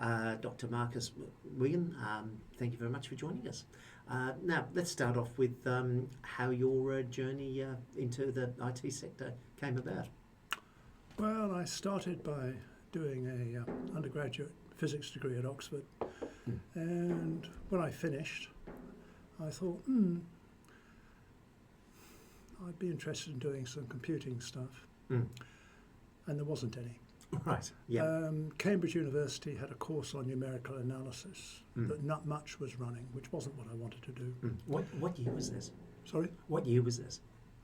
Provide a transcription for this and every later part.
Dr. Marcus Wigan, thank you very much for joining us. Now, let's start off with how your journey into the IT sector came about. Well, I started by doing a undergraduate physics degree at Oxford, and when I finished, I thought, I'd be interested in doing some computing stuff, and there wasn't any. Right, yeah. Cambridge University had a course on numerical analysis, but not much was running, which wasn't what I wanted to do. What year was this? Sorry? What year was this?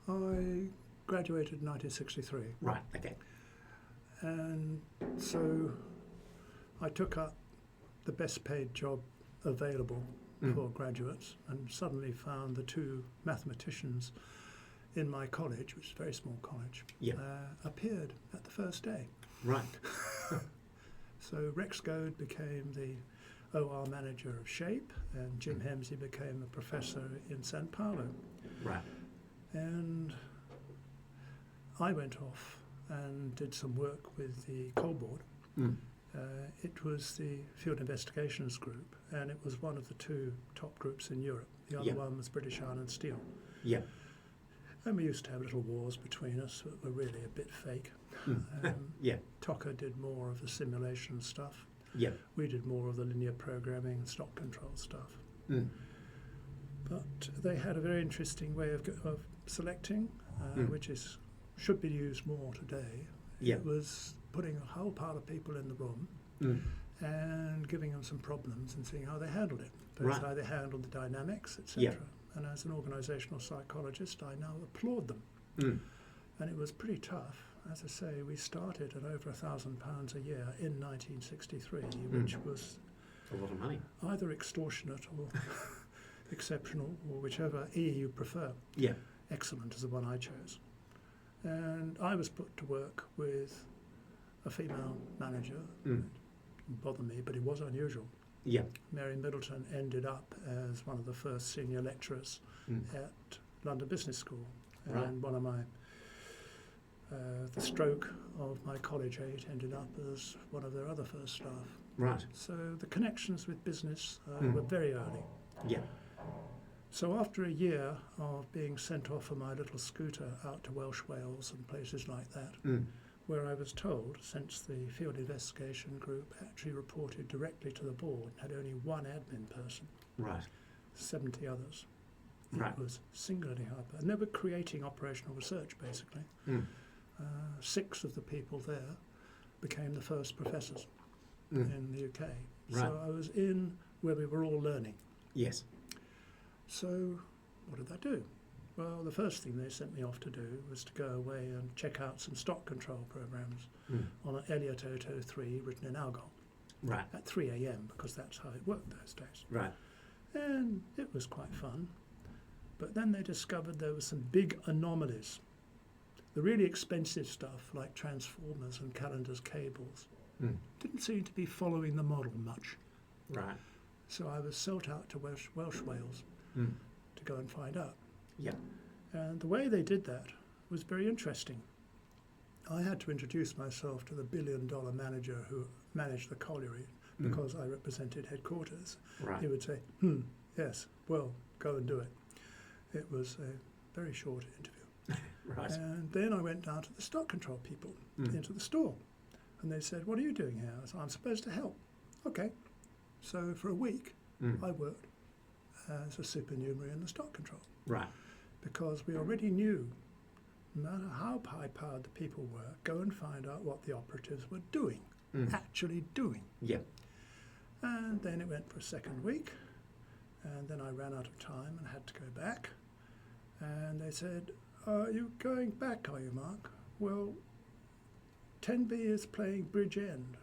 I graduated in 1963. Right, okay. And so I took up the best paid job available for graduates, and suddenly found the two mathematicians in my college, which is a very small college, appeared at the first day. Right. So Rex Goad became the OR manager of SHAPE, and Jim Hemsey became a professor in Sao Paulo. Right. And I went off and did some work with the coal board. It was the Field Investigations Group, and it was one of the two top groups in Europe. The other one was British Iron and Steel. Yeah. And we used to have little wars between us that were really a bit fake. Tocker did more of the simulation stuff. Yeah. We did more of the linear programming and stock control stuff. But they had a very interesting way of selecting, which should be used more today. Yeah. It was putting a whole pile of people in the room and giving them some problems and seeing how they handled it. Both how they handled the dynamics, etc. Yeah. And as an organisational psychologist, I now applaud them. And it was pretty tough. As I say, we started at over £1,000 a year in 1963, which was a lot of money. Either extortionate or exceptional, or whichever E you prefer. Yeah. Excellent is the one I chose. And I was put to work with a female manager. It didn't bother me, but it was unusual. Yeah. Mary Middleton ended up as one of the first senior lecturers at London Business School. And one of my, the stroke of my college eight ended up as one of their other first staff. Right. So the connections with business were very early. Yeah. So after a year of being sent off on my little scooter out to Welsh Wales and places like that, where I was told, since the Field Investigation Group actually reported directly to the board, had only one admin person, 70 others. Right. It was singularly hard. And they were creating operational research, basically. 6 of the people there became the first professors in the UK. Right. So I was in where we were all learning. Yes. So what did I do? Well, the first thing they sent me off to do was to go away and check out some stock control programs on an Elliott 003 written in Algol at 3 a.m. because that's how it worked those days. Right. And it was quite fun. But then they discovered there were some big anomalies. The really expensive stuff like transformers and calendars cables didn't seem to be following the model much. Right. So I was sent out to Welsh Wales to go and find out. Yeah. And the way they did that was very interesting. I had to introduce myself to the billion-dollar manager who managed the colliery because I represented headquarters. Right. He would say, yes, well, go and do it. It was a very short interview. Right. And then I went down to the stock control people into the store. And they said, what are you doing here? I said, I'm supposed to help. Okay. So for a week, I worked as a supernumerary in the stock control. Right. Because we already knew, no matter how high-powered the people were, go and find out what the operatives were doing, actually doing. Yeah. And then it went for a second week, and then I ran out of time and had to go back. And they said, are you going back, are you, Mark? Well, 10B is playing Bridge End.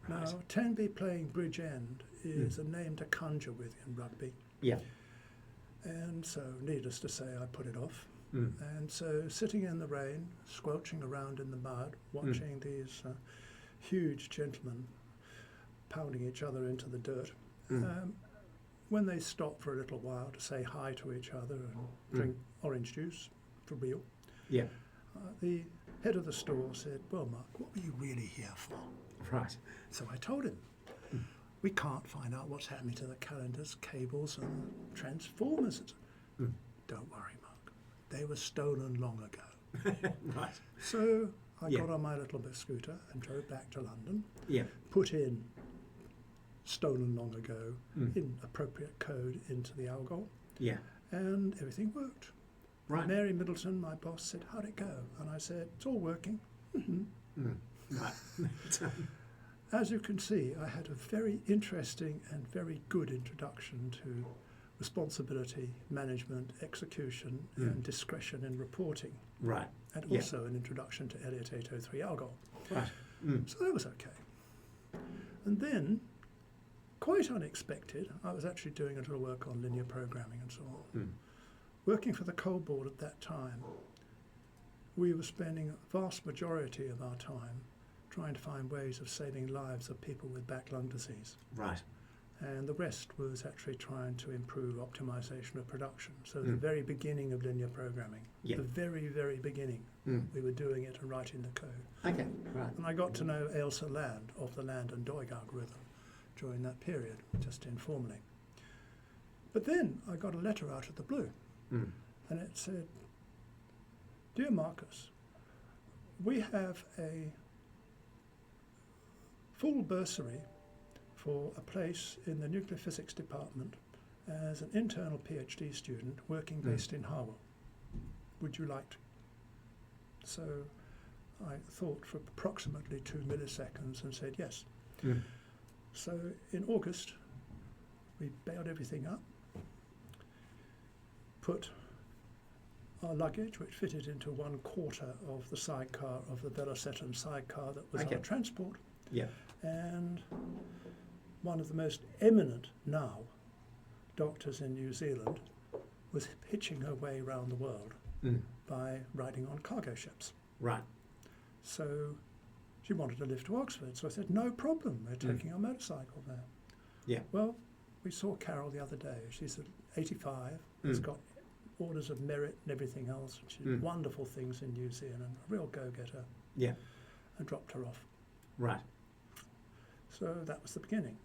Right. Now, 10B playing Bridge End is a name to conjure with in rugby. Yeah. And so, needless to say, I put it off. And so, sitting in the rain, squelching around in the mud, watching these huge gentlemen pounding each other into the dirt, when they stopped for a little while to say hi to each other and drink orange juice for real, the head of the store said, well, Mark, what were you really here for? Right. So I told him. we can't find out what's happening to the calendars, cables and transformers. Mm. Don't worry, Mark. They were stolen long ago. Right. So I Yeah. got on my little bit scooter and drove back to London, Yeah. put in stolen long ago Mm. in appropriate code into the algol, Yeah. and everything worked. Right. Mary Middleton, my boss, said, how'd it go? And I said, it's all working. Mhm. Mm. Right. As you can see, I had a very interesting and very good introduction to responsibility, management, execution, and discretion in reporting, Right. and Yeah. also an introduction to Elliott 803 algol. Right. Mm. So that was okay. And then, quite unexpected, I was actually doing a little work on linear programming and so on. Mm. Working for the coal board at that time, we were spending a vast majority of our time trying to find ways of saving lives of people with back lung disease. Right. And the rest was actually trying to improve optimization of production. So the very beginning of linear programming, Yeah. the very, very beginning, we were doing it and writing the code. Okay. Right. And I got to know Ailsa Land of the Land and Doig algorithm during that period, just informally. But then I got a letter out of the blue, Mm. and it said, Dear Marcus, we have a full bursary for a place in the nuclear physics department as an internal PhD student working based in Harwell. Would you like to? So I thought for approximately 2 milliseconds and said yes. Mm. So in August, we bailed everything up, put our luggage, which fitted into 1/4 of the sidecar of the Velocetum sidecar that was Okay. our transport, Yeah. and one of the most eminent now doctors in New Zealand was hitching her way around the world Mm. by riding on cargo ships. Right. So she wanted to live to Oxford, so I said, no problem, we're taking our motorcycle there. Yeah. Well, we saw Carol the other day. She's 85, has got orders of merit and everything else. She did wonderful things in New Zealand, a real go-getter. Yeah. And dropped her off. Right. So that was the beginning.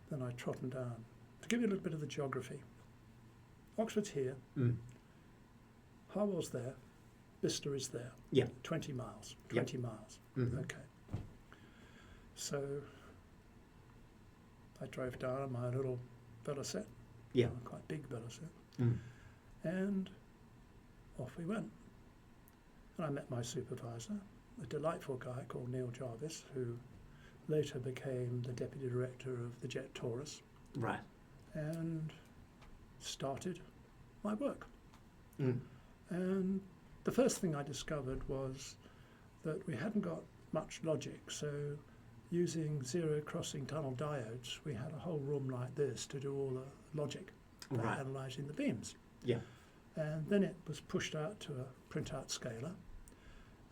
Then I trotted down. To give you a little bit of the geography, Oxford's here, Mm. Harwell's there, Bicester is there. Yeah. 20 miles. Yeah. 20 miles. Mhm. Okay. So I drove down on my little Velocette. Yeah. Quite big Velocette. Mm. And off we went. And I met my supervisor, a delightful guy called Neil Jarvis, who later became the deputy director of the Jet Taurus, Right. and started my work. Mm. And the first thing I discovered was that we hadn't got much logic, so using zero crossing tunnel diodes, we had a whole room like this to do all the logic for Right. analysing the beams. Yeah. And then it was pushed out to a printout scaler,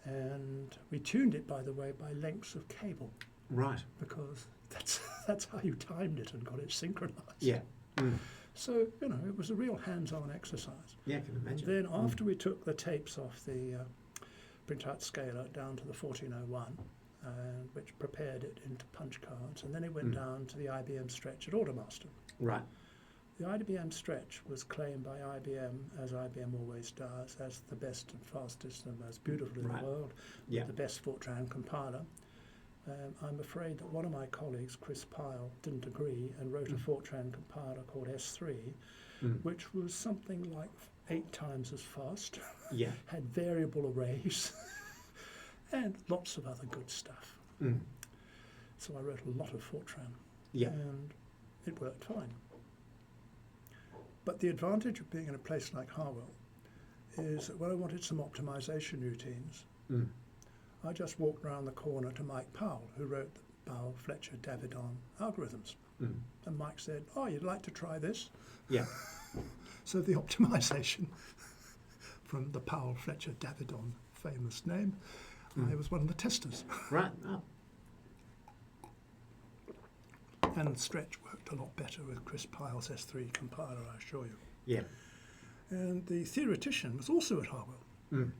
and we tuned it, by the way, by lengths of cable, Right. because that's how you timed it and got it synchronized. Yeah. Mm. So, you know, it was a real hands-on exercise. Yeah, I can And imagine. then after we took the tapes off the printout scaler down to the 1401, which prepared it into punch cards, and then it went down to the IBM stretch at Aldermaston. Right. The IBM stretch was claimed by IBM, as IBM always does, as the best and fastest and most beautiful in Right. the world, Yeah. the best Fortran compiler. I'm afraid that one of my colleagues, Chris Pyle, didn't agree and wrote a Fortran compiler called S3, Mm. which was something like 8 times as fast, Yeah. had variable arrays, and lots of other good stuff. Mm. So I wrote a lot of Fortran, Yeah. and it worked fine. But the advantage of being in a place like Harwell is that when I wanted some optimization routines, Mm. I just walked round the corner to Mike Powell, who wrote the Powell, Fletcher, Davidon algorithms. Mm. And Mike said, oh, you'd like to try this? Yeah. So the optimization from the Powell, Fletcher, Davidon famous name, I was one of the testers. Right. Oh. And Stretch worked a lot better with Chris Pyle's S3 compiler, I assure you. Yeah. And the theoretician was also at Harwell. Mm.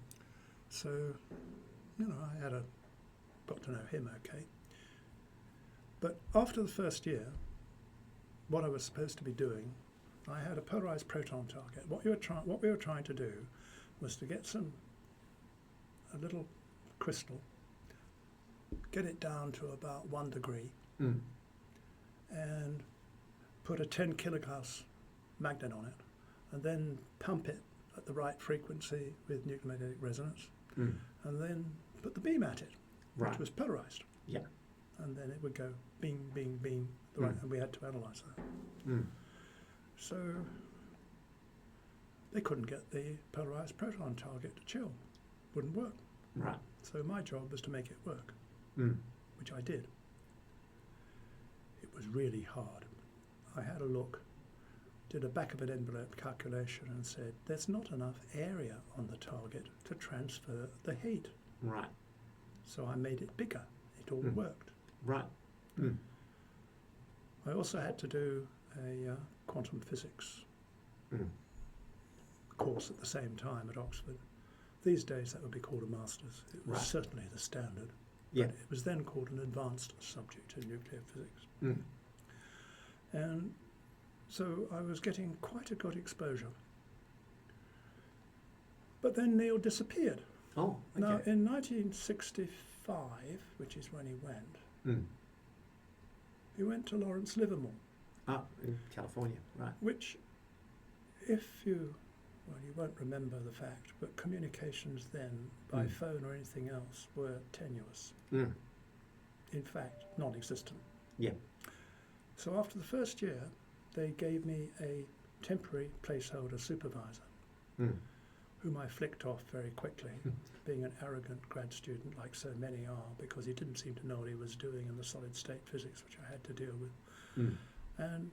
So, you know, got to know him okay. But after the first year, what I was supposed to be doing, I had a polarized proton target. What we were trying to do was to get a little crystal, get it down to about 1 degree, and put a 10 kilogauss magnet on it, and then pump it at the right frequency with nuclear magnetic resonance, and then put the beam at it, which was polarized. Yeah. And then it would go bing, bing, bing, and we had to analyse that. So they couldn't get the polarized proton target to chill. Wouldn't work. Right. So my job was to make it work, which I did. It was really hard. I had a look, did a back of an envelope calculation and said, there's not enough area on the target to transfer the heat. Right. So I made it bigger. It all worked. Right. I also had to do a quantum physics course at the same time at Oxford. These days that would be called a master's. It was certainly the standard. Yeah. But it was then called an advanced subject in nuclear physics. And so I was getting quite a good exposure. But then Neil disappeared. Oh, okay. Now, in 1965, which is when he went to Lawrence Livermore. Ah, in California, right. Which, if you won't remember the fact, but communications then, by phone or anything else, were tenuous. In fact, non-existent. Yeah. So after the first year, they gave me a temporary placeholder supervisor, whom I flicked off very quickly, being an arrogant grad student like so many are, because he didn't seem to know what he was doing in the solid state physics, which I had to deal with. And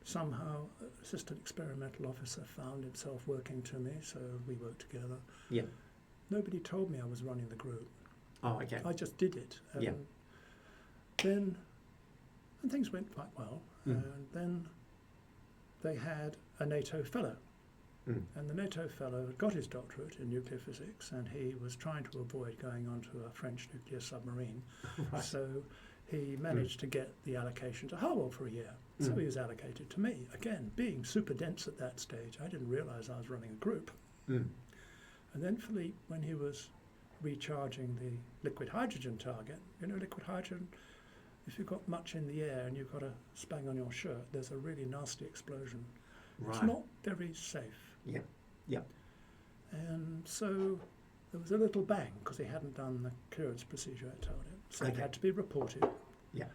somehow, assistant experimental officer found himself working to me, so we worked together. Yeah. Nobody told me I was running the group. Oh, okay. I just did it. And then, and things went quite well. And then they had a NATO fellow. And the NATO fellow had got his doctorate in nuclear physics, and he was trying to avoid going onto a French nuclear submarine. Right. So he managed to get the allocation to Harwell for a year. So he was allocated to me. Again, being super dense at that stage, I didn't realise I was running a group. And then Philippe, when he was recharging the liquid hydrogen target, liquid hydrogen, if you've got much in the air and you've got a spang on your shirt, there's a really nasty explosion. Right. It's not very safe. Yeah. Yeah. And so there was a little bang because he hadn't done the clearance procedure I told him. So it had to be reported. Yeah.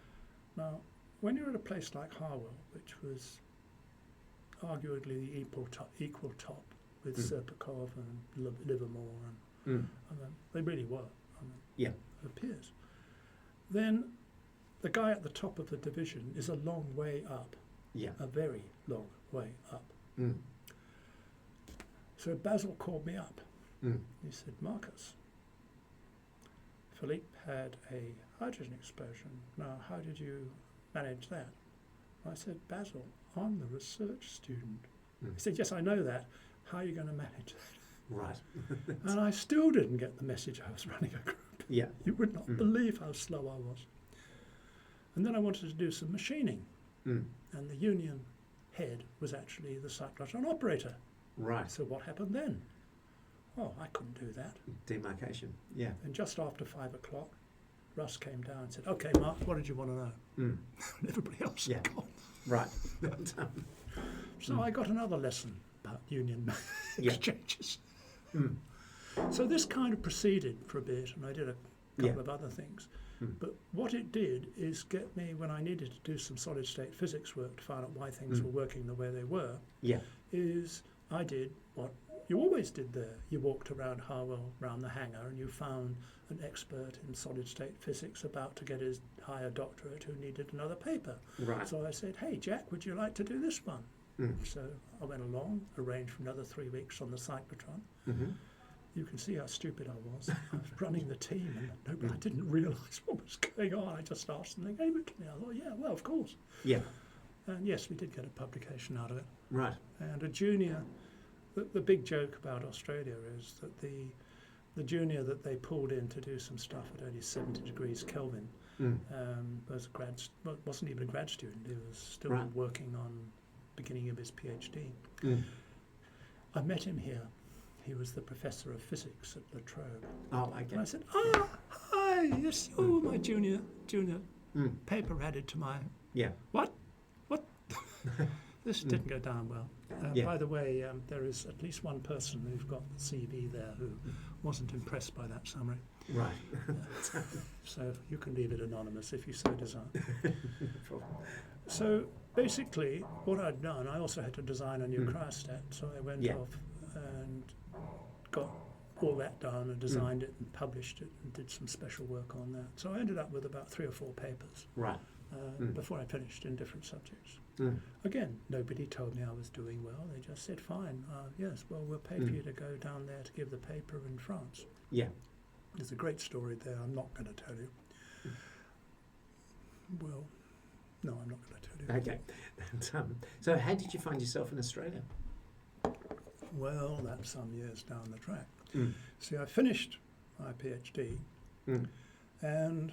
Now, when you're at a place like Harwell, which was arguably the equal top with Serpukhov and Livermore, and they really were. It appears. Then the guy at the top of the division is a long way up. Yeah. A very long way up. So Basil called me up. He said, Marcus, Philippe had a hydrogen explosion. Now, how did you manage that? I said, Basil, I'm the research student. He said, yes, I know that. How are you going to manage that? Right. And I still didn't get the message I was running a group. Yeah. You would not believe how slow I was. And then I wanted to do some machining. And the union head was actually the cyclotron operator. Right. So what happened then? Oh, I couldn't do that. Demarcation. Yeah. And just after 5 o'clock, Russ came down and said, okay, Mark, what did you want to know? And everybody else had gone. Right. So I got another lesson about union exchanges. So this kind of proceeded for a bit, and I did a couple of other things. But what it did is get me, when I needed to do some solid state physics work to find out why things were working the way they were, is I did what you always did there. You walked around Harwell, around the hangar, and you found an expert in solid state physics about to get his higher doctorate who needed another paper. Right. So I said, hey, Jack, would you like to do this one? So I went along, arranged for another 3 weeks on the cyclotron. You can see how stupid I was. I was running the team, and I didn't realise what was going on. I just asked them, they gave it to me. I thought, yeah, well, of course. Yeah. And yes, we did get a publication out of it. Right. And a junior, the big joke about Australia is that the the junior that they pulled in to do some stuff at only 70 degrees Kelvin wasn't even a grad student. He was still working on beginning of his PhD. I met him here. He was the professor of physics at La Trobe. Oh, okay. And I said, hi, yes, my junior paper added to my... Yeah. What? This didn't go down well. By the way, there is at least one person who's got the CV there who wasn't impressed by that summary. Right. So you can leave it anonymous if you so desire. So basically, what I'd done, I also had to design a new cryostat, so I went off and got all that done and designed it and published it and did some special work on that. So I ended up with about 3 or 4 papers before I finished in different subjects. Again, nobody told me I was doing well. They just said, fine, yes, well, we'll pay for you to go down there to give the paper in France. Yeah. There's a great story there I'm not going to tell you. Well, no, I'm not going to tell you. Okay. So how did you find yourself in Australia? Well, that's some years down the track. See, I finished my PhD and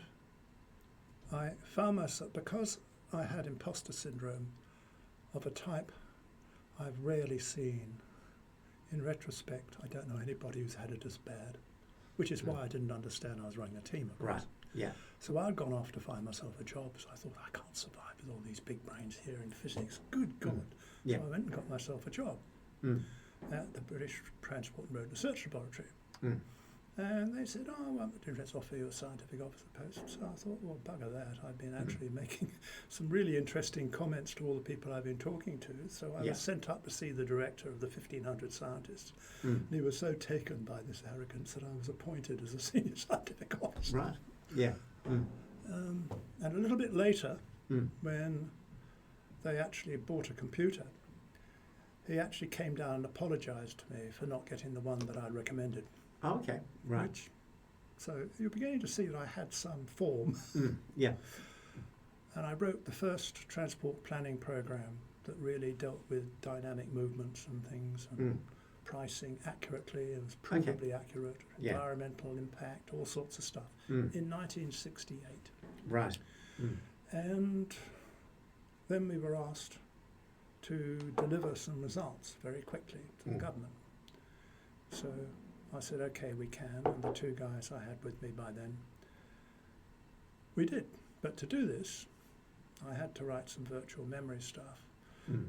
I found myself, because I had imposter syndrome of a type I've rarely seen. In retrospect, I don't know anybody who's had it as bad, which is why I didn't understand I was running a team, of course. Right, yeah. So I'd gone off to find myself a job, so I thought, I can't survive with all these big brains here in physics. Good God. Yeah. So I went and got myself a job at the British Transport and Road Research Laboratory. And they said, well, let's offer you a scientific officer post. So I thought, well, bugger that. I've been actually making some really interesting comments to all the people I've been talking to. So I was sent up to see the director of the 1,500 scientists. And he was so taken by this arrogance that I was appointed as a senior scientific officer. Right, yeah. And a little bit later, when they actually bought a computer, he actually came down and apologised to me for not getting the one that I recommended. Oh, okay, right. So you're beginning to see that I had some form. Yeah. And I wrote the first transport planning program that really dealt with dynamic movements and things and pricing accurately. It was provably accurate, environmental impact, all sorts of stuff, in 1968. Right. And then we were asked to deliver some results very quickly to the government. So I said, okay, we can, and the 2 guys I had with me by then, we did. But to do this, I had to write some virtual memory stuff,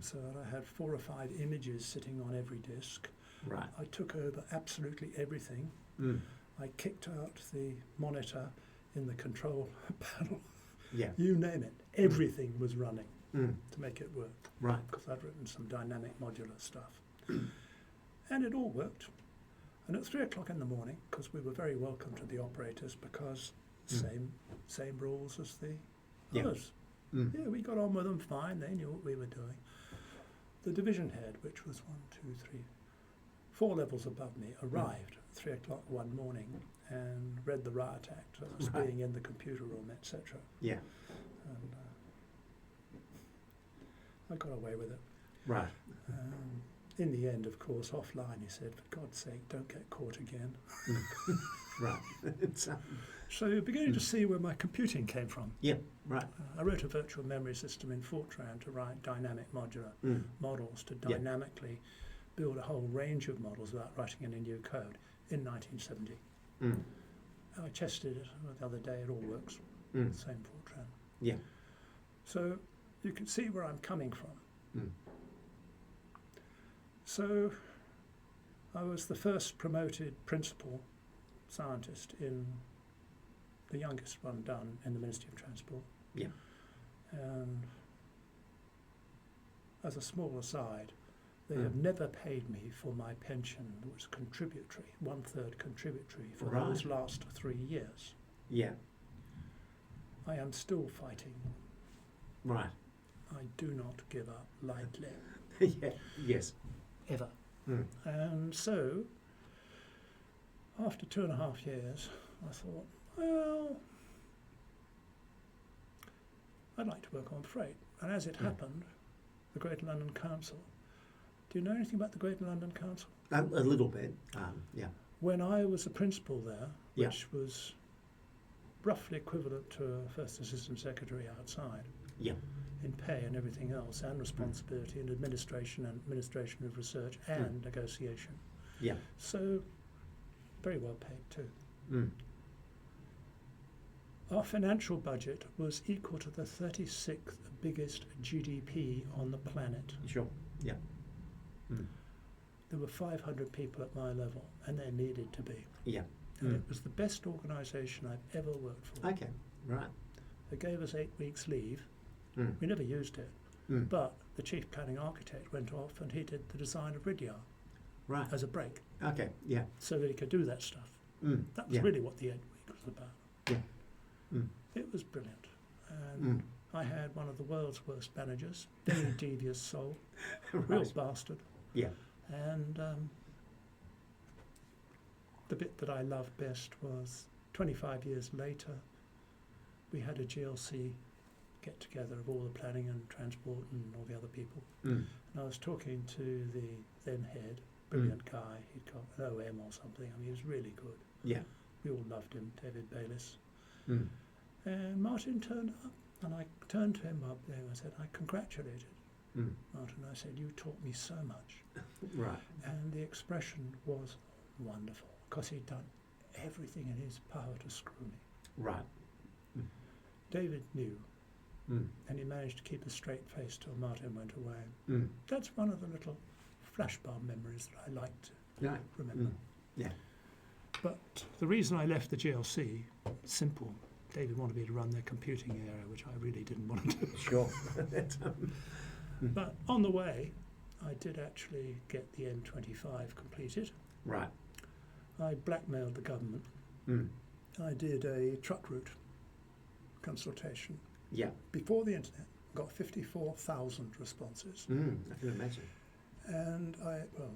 so that I had 4 or 5 images sitting on every disk. Right. I took over absolutely everything. I kicked out the monitor in the control panel. Yeah. You name it, everything was running to make it work. Right. Because I'd written some dynamic modular stuff. And it all worked. And at 3 o'clock in the morning, because we were very welcome to the operators, because same rules as the others. Yeah, we got on with them fine. They knew what we were doing. The division head, which was 4 levels above me, arrived at 3 o'clock one morning and read the riot act as being in the computer room, etc. Yeah. And I got away with it. Right. In the end, of course, offline, he said, for God's sake, don't get caught again. Right. So you're beginning to see where my computing came from. Yeah, right. I wrote a virtual memory system in Fortran to write dynamic modular models to dynamically build a whole range of models without writing any new code in 1970. I tested it the other day, it all works. Same Fortran. Yeah. So you can see where I'm coming from. So I was the first promoted principal scientist in the youngest one done in the Ministry of Transport. Yeah. And as a small aside, they have never paid me for my pension that was contributory, 1/3 contributory for those last 3 years. Yeah. I am still fighting. Right. I do not give up lightly. Yeah. Yes. Ever. And so, after 2.5 years, I thought, well, I'd like to work on freight. And as it happened, the Greater London Council. Do you know anything about the Greater London Council? A little bit. Yeah. When I was a principal there, Yeah. which was roughly equivalent to a first assistant secretary outside, Yeah. in pay and everything else, and responsibility and administration of research and negotiation. Yeah. So very well paid too. Mm. Our financial budget was equal to the 36th biggest GDP on the planet. Sure. Yeah. Mm. There were 500 people at my level, and there needed to be. Yeah. And it was the best organisation I've ever worked for. Okay. Right. They gave us 8 weeks leave. Mm. We never used it. Mm. But the chief planning architect went off and he did the design of Ridyard Right. as a break, Okay. Yeah. so that he could do that stuff. Mm. That was Yeah. really what the 8 week was about. Yeah. Mm. It was brilliant. And Mm. I had one of the world's worst managers, very devious soul, real Right. bastard. Yeah. And the bit that I loved best was 25 years later, we had a GLC get together of all the planning and transport and all the other people. Mm. And I was talking to the then head, brilliant guy, he'd got an OM or something, I mean, he was really good. Yeah. We all loved him, David Bayliss. Mm. And Martin turned up, and I turned to him up there and I said, I congratulated Mm. Martin. I said, you taught me so much. Right. And the expression was wonderful, because he'd done everything in his power to screw me. Right. David knew, Mm. and he managed to keep a straight face till Martin went away. Mm. That's one of the little flashbulb memories that I like to Right. remember. Mm. Yeah. But the reason I left the GLC, simple. David wanted me to run their computing area, which I really didn't want to do. Sure. But on the way, I did actually get the M25 completed. Right. I blackmailed the government. Mm. I did a truck route consultation. Yeah. Before the internet, got 54,000 responses. Mm. I can imagine. And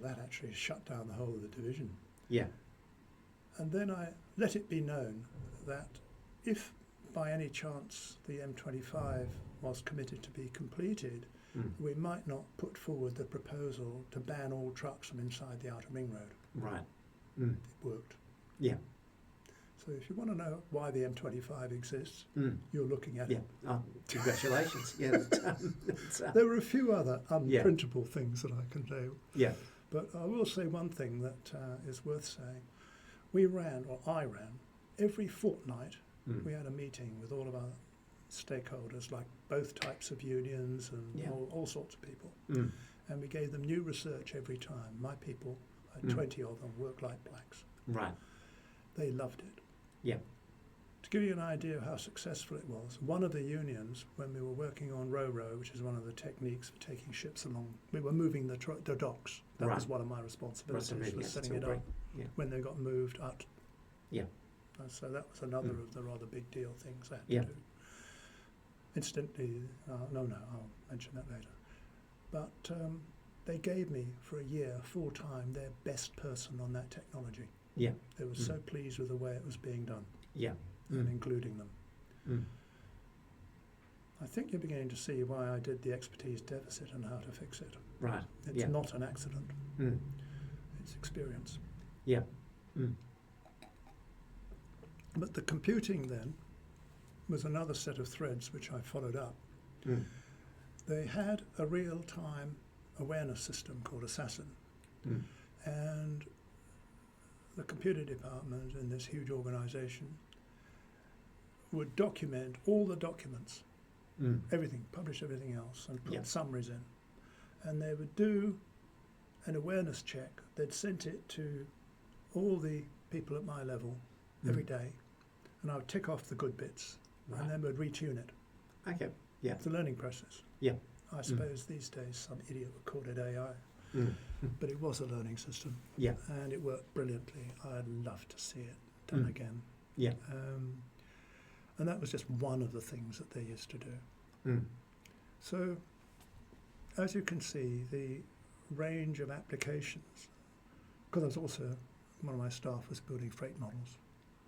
that actually shut down the whole of the division. Yeah. And then I let it be known that if by any chance the M25 was committed to be completed, we might not put forward the proposal to ban all trucks from inside the outer ring road. Right. Mm. It worked. Yeah. So if you want to know why the M25 exists, Mm. you're looking at Yeah. it. Oh, congratulations. Yeah. There were a few other unprintable things that I can do. Yeah. But I will say one thing that is worth saying. I ran, every fortnight we had a meeting with all of our stakeholders, like both types of unions and all sorts of people. Mm. And we gave them new research every time. My people, 20 of them, work like blacks. Right. They loved it. Yeah. To give you an idea of how successful it was, one of the unions, when we were working on Ro-Ro, which is one of the techniques for taking ships along, we were moving the docks. That was one of my responsibilities, was setting it up when they got moved out. Yeah. And so that was another of the rather big deal things I had Yeah. to do. Incidentally, I'll mention that later. But they gave me for a year, full-time, their best person on that technology. Yeah. They were so pleased with the way it was being done. Yeah. And including them. Mm. I think you're beginning to see why I did the expertise deficit and how to fix it. Right. It's not an accident. Mm. It's experience. Yeah. Mm. But the computing then was another set of threads which I followed up. Mm. They had a real-time awareness system called Assassin. Mm. And the computer department in this huge organisation would document all the documents, everything, publish everything else, and put summaries in. And they would do an awareness check. They'd sent it to all the people at my level every day, and I would tick off the good bits, and then we'd retune it. Okay. Yeah. It's a learning process. Yeah. I suppose these days some idiot would call it AI, but it was a learning system. Yeah. And it worked brilliantly. I'd love to see it done again. Yeah. And that was just one of the things that they used to do. Mm. So, as you can see, the range of applications, because I was also, one of my staff was building freight models.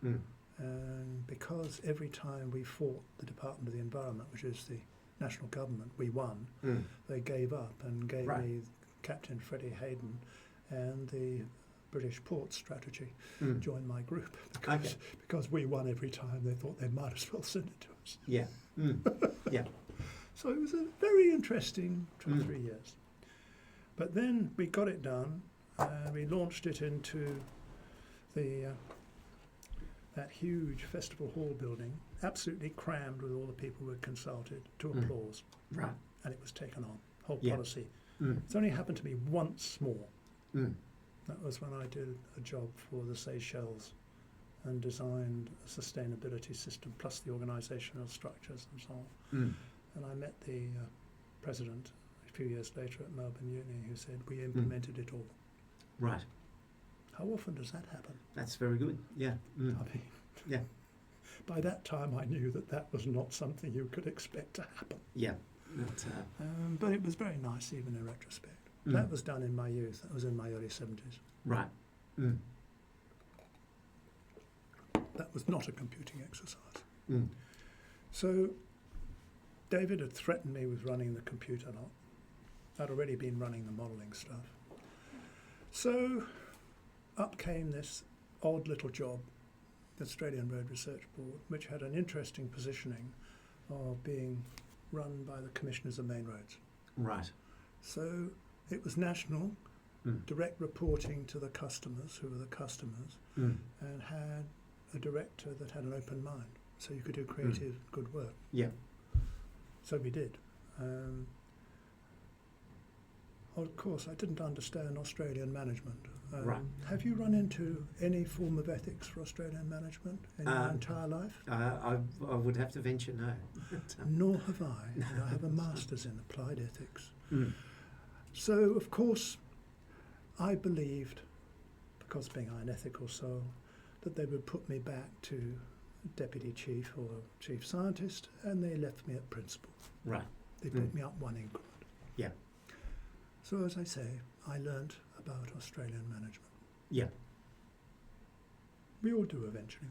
Mm. And because every time we fought the Department of the Environment, which is the national government, we won, they gave up and gave me Captain Freddie Hayden and the British port strategy Mm. joined my group Okay. because we won every time. They thought they might as well send it to us. Yeah. Mm. Yeah. So it was a very interesting 2 or Mm. 3 years. But then we got it done, and we launched it into the that huge festival hall building, absolutely crammed with all the people who had consulted, to Mm. applause, Right. and it was taken on. Whole Yeah. policy. Mm. It's only happened to me once more. Mm. That was when I did a job for the Seychelles and designed a sustainability system plus the organisational structures and so on. Mm. And I met the president a few years later at Melbourne Uni, who said, we implemented it all. Right. How often does that happen? That's very good. Yeah. Mm. I mean, Yeah. by that time I knew that that was not something you could expect to happen. Yeah. That, But it was very nice even in retrospect. Mm. That was done in my youth. That was in my early 70s. right. Mm. That was not a computing exercise. Mm. So David had threatened me with running the computer lot. I'd already been running the modelling stuff. So up came this odd little job, the Australian Road Research Board, which had an interesting positioning of being run by the Commissioners of Main Roads. Right. So it was national, Mm. direct reporting to the customers, who were the customers, Mm. and had a director that had an open mind, so you could do creative, good work. Yeah. So we did. Of course, I didn't understand Australian management. Right. Have you run into any form of ethics for Australian management in your entire life? I would have to venture no. Nor have I. And I have a master's in applied ethics. Mm. So, of course, I believed, because being an ethical soul, that they would put me back to deputy chief or chief scientist, and they left me at principal. Right. They put me up one increment. Yeah. So, as I say, I learnt about Australian management. Yeah. We all do eventually.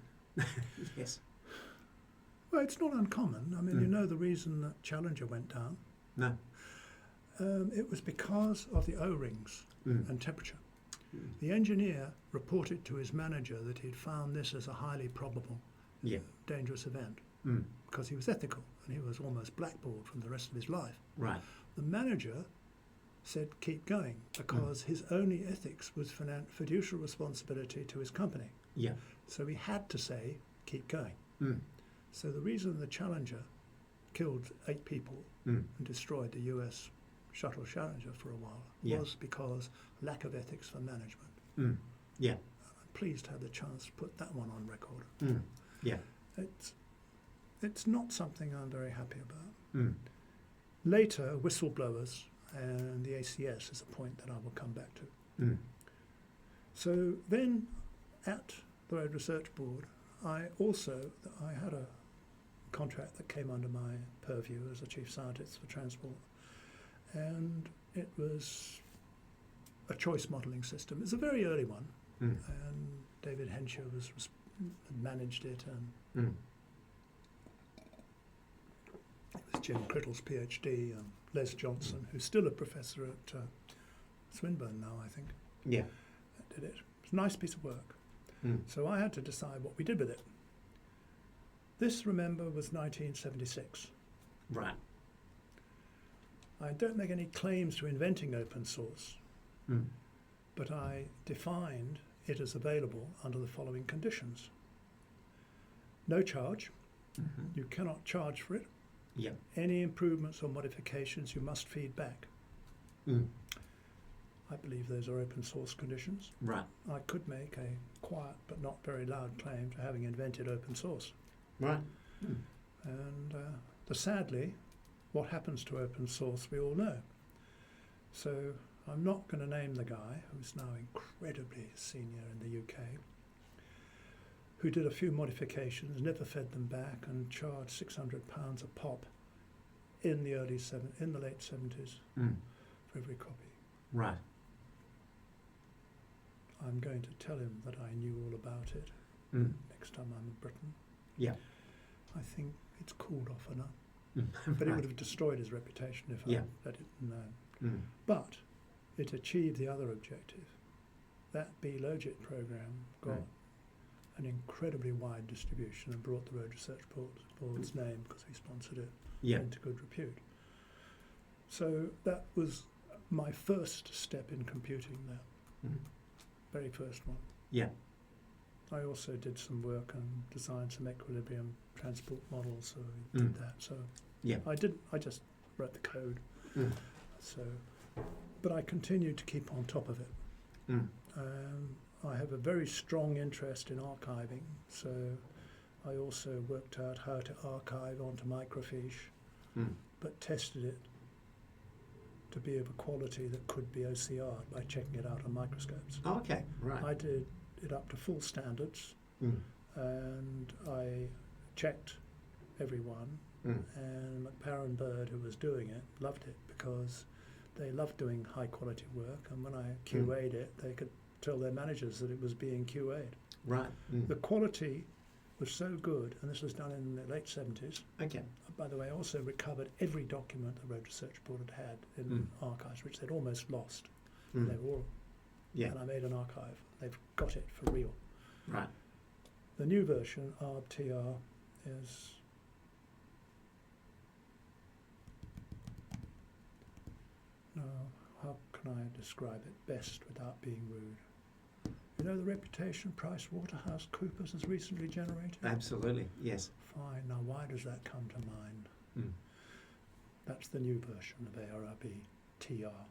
Yes. Well, it's not uncommon. I mean, you know the reason that Challenger went down? No. It was because of the O-rings Mm. and temperature. Mm. The engineer reported to his manager that he'd found this as a highly probable, Yeah. dangerous event, Mm. because he was ethical and he was almost blackballed from the rest of his life. Right. The manager said keep going because his only ethics was fiduciary responsibility to his company. Yeah. So he had to say keep going. Mm. So the reason the Challenger killed 8 people Mm. and destroyed the US shuttle Challenger for a while Yeah. was because lack of ethics for management. Mm. Yeah. I'm pleased to have the chance to put that one on record. Mm. Yeah. It's not something I'm very happy about. Mm. Later, whistleblowers and the ACS is a point that I will come back to. Mm. So then at the Road Research Board, I had a contract that came under my purview as a chief scientist for transport, and it was a choice modelling system. It's a very early one, Mm. and David Henshaw managed it, and Mm. it was Jim Crittle's PhD, and Les Johnson, who's still a professor at Swinburne now, I think, Yeah. that did it. It was a nice piece of work. Mm. So I had to decide what we did with it. This, remember, was 1976. Right. I don't make any claims to inventing open source, Mm. but I defined it as available under the following conditions. No charge. Mm-hmm. You cannot charge for it. Yeah. Any improvements or modifications you must feed back. Mm. I believe those are open source conditions. Right. I could make a quiet but not very loud claim to having invented open source. Right. Mm. And sadly, what happens to open source we all know. So I'm not going to name the guy, who's now incredibly senior in the UK, who did a few modifications, never fed them back, and charged £600 a pop in the late 70s Mm. for every copy. Right. I'm going to tell him that I knew all about it Mm. next time I'm in Britain. Yeah. I think it's cooled off enough. Mm. But it Right. would have destroyed his reputation if Yeah. I let it known. Mm. But it achieved the other objective that B-Logit program got an incredibly wide distribution and brought the Road Research Board's name, because we sponsored it, into good repute. So that was my first step in computing there, very first one. Yeah. I also did some work and designed some equilibrium transport models, so I did that. So I just wrote the code. So, but I continued to keep on top of it. I have a very strong interest in archiving, so I also worked out how to archive onto microfiche, but tested it to be of a quality that could be OCR'd by checking it out on microscopes. Oh, okay, right. I did it up to full standards, and I checked every one, and McParren Bird, who was doing it, loved it because they loved doing high quality work, and when I QA'd it, they could tell their managers that it was being QA'd. Right. The quality was so good, and this was done in the late 70s. Okay. By the way, I also recovered every document the Road Research Board had in archives, which they'd almost lost. They were all, and I made an archive. They've got it for real. Right. The new version, ARB-TR, is how can I describe it best without being rude? You know the reputation PricewaterhouseCoopers has recently generated? Absolutely, yes. Fine, now why does that come to mind? That's the new version of ARB-TR.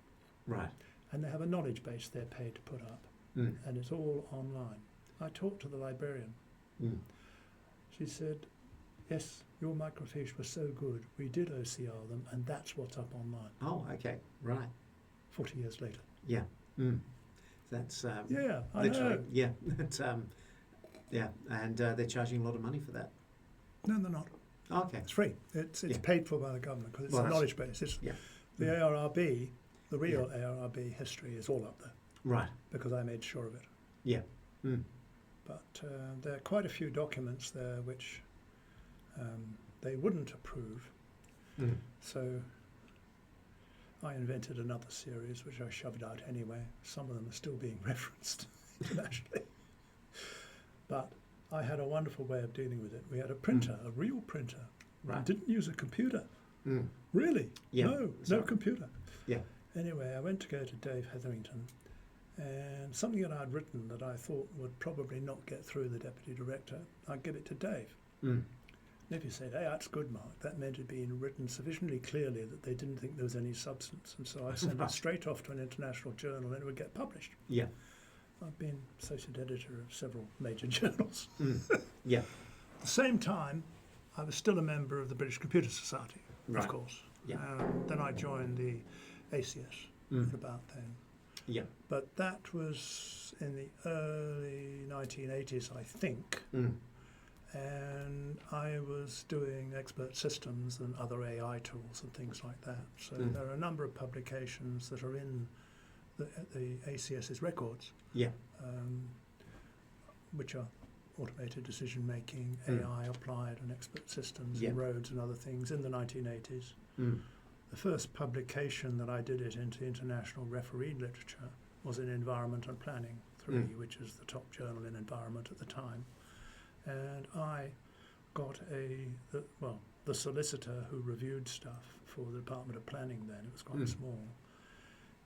Right. And they have a knowledge base they're paid to put up, and it's all online. I talked to the librarian. She said, yes, your microfiche was so good, we did OCR them, and that's what's up online. Oh, okay, right. 40 years later. Yeah. That's I literally, know. yeah. That's, and they're charging a lot of money for that. No, they're not. Okay. It's free. It's paid for by the government because it's a knowledge base. It's the ARRB, the real ARRB history is all up there. Right. Because I made sure of it. Yeah. But there are quite a few documents there which they wouldn't approve. So I invented another series which I shoved out anyway. Some of them are still being referenced internationally. But I had a wonderful way of dealing with it. We had a printer, a real printer. Right. Didn't use a computer. Really? Yeah. No computer. Yeah. Anyway, I went to go to Dave Hetherington, and something that I'd written that I thought would probably not get through the deputy director, I'd give it to Dave. And if he said, hey, that's good, Mark, that meant it being written sufficiently clearly that they didn't think there was any substance. And so I sent it straight off to an international journal and it would get published. Yeah. I've been associate editor of several major journals. Yeah. At the same time, I was still a member of the British Computer Society, of course. Yeah. Then I joined the ACS at about then. Yeah. But that was in the early 1980s, I think. And I was doing expert systems and other AI tools and things like that. So there are a number of publications that are in the ACS's records, which are automated decision making, AI applied, and expert systems and roads and other things in the 1980s. The first publication that I did it into international refereed literature was in Environment and Planning 3, which is the top journal in environment at the time. And I got the solicitor who reviewed stuff for the Department of Planning then, it was quite small,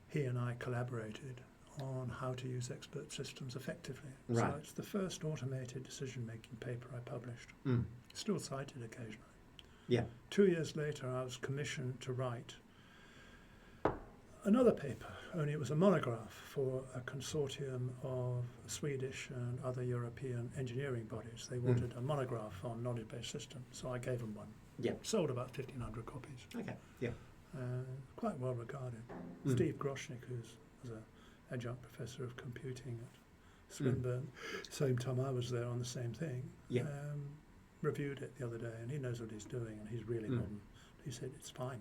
he and I collaborated on how to use expert systems effectively. Right. So it's the first automated decision-making paper I published. Still cited occasionally. Yeah. 2 years later, I was commissioned to write another paper, only it was a monograph for a consortium of Swedish and other European engineering bodies. They wanted a monograph on knowledge-based systems, so I gave them one. Yeah. Sold about 1,500 copies. Okay, yeah. Quite well regarded. Steve Groshnik, who was an adjunct professor of computing at Swinburne, same time I was there on the same thing, reviewed it the other day, and he knows what he's doing, and he's really modern. He said, it's fine.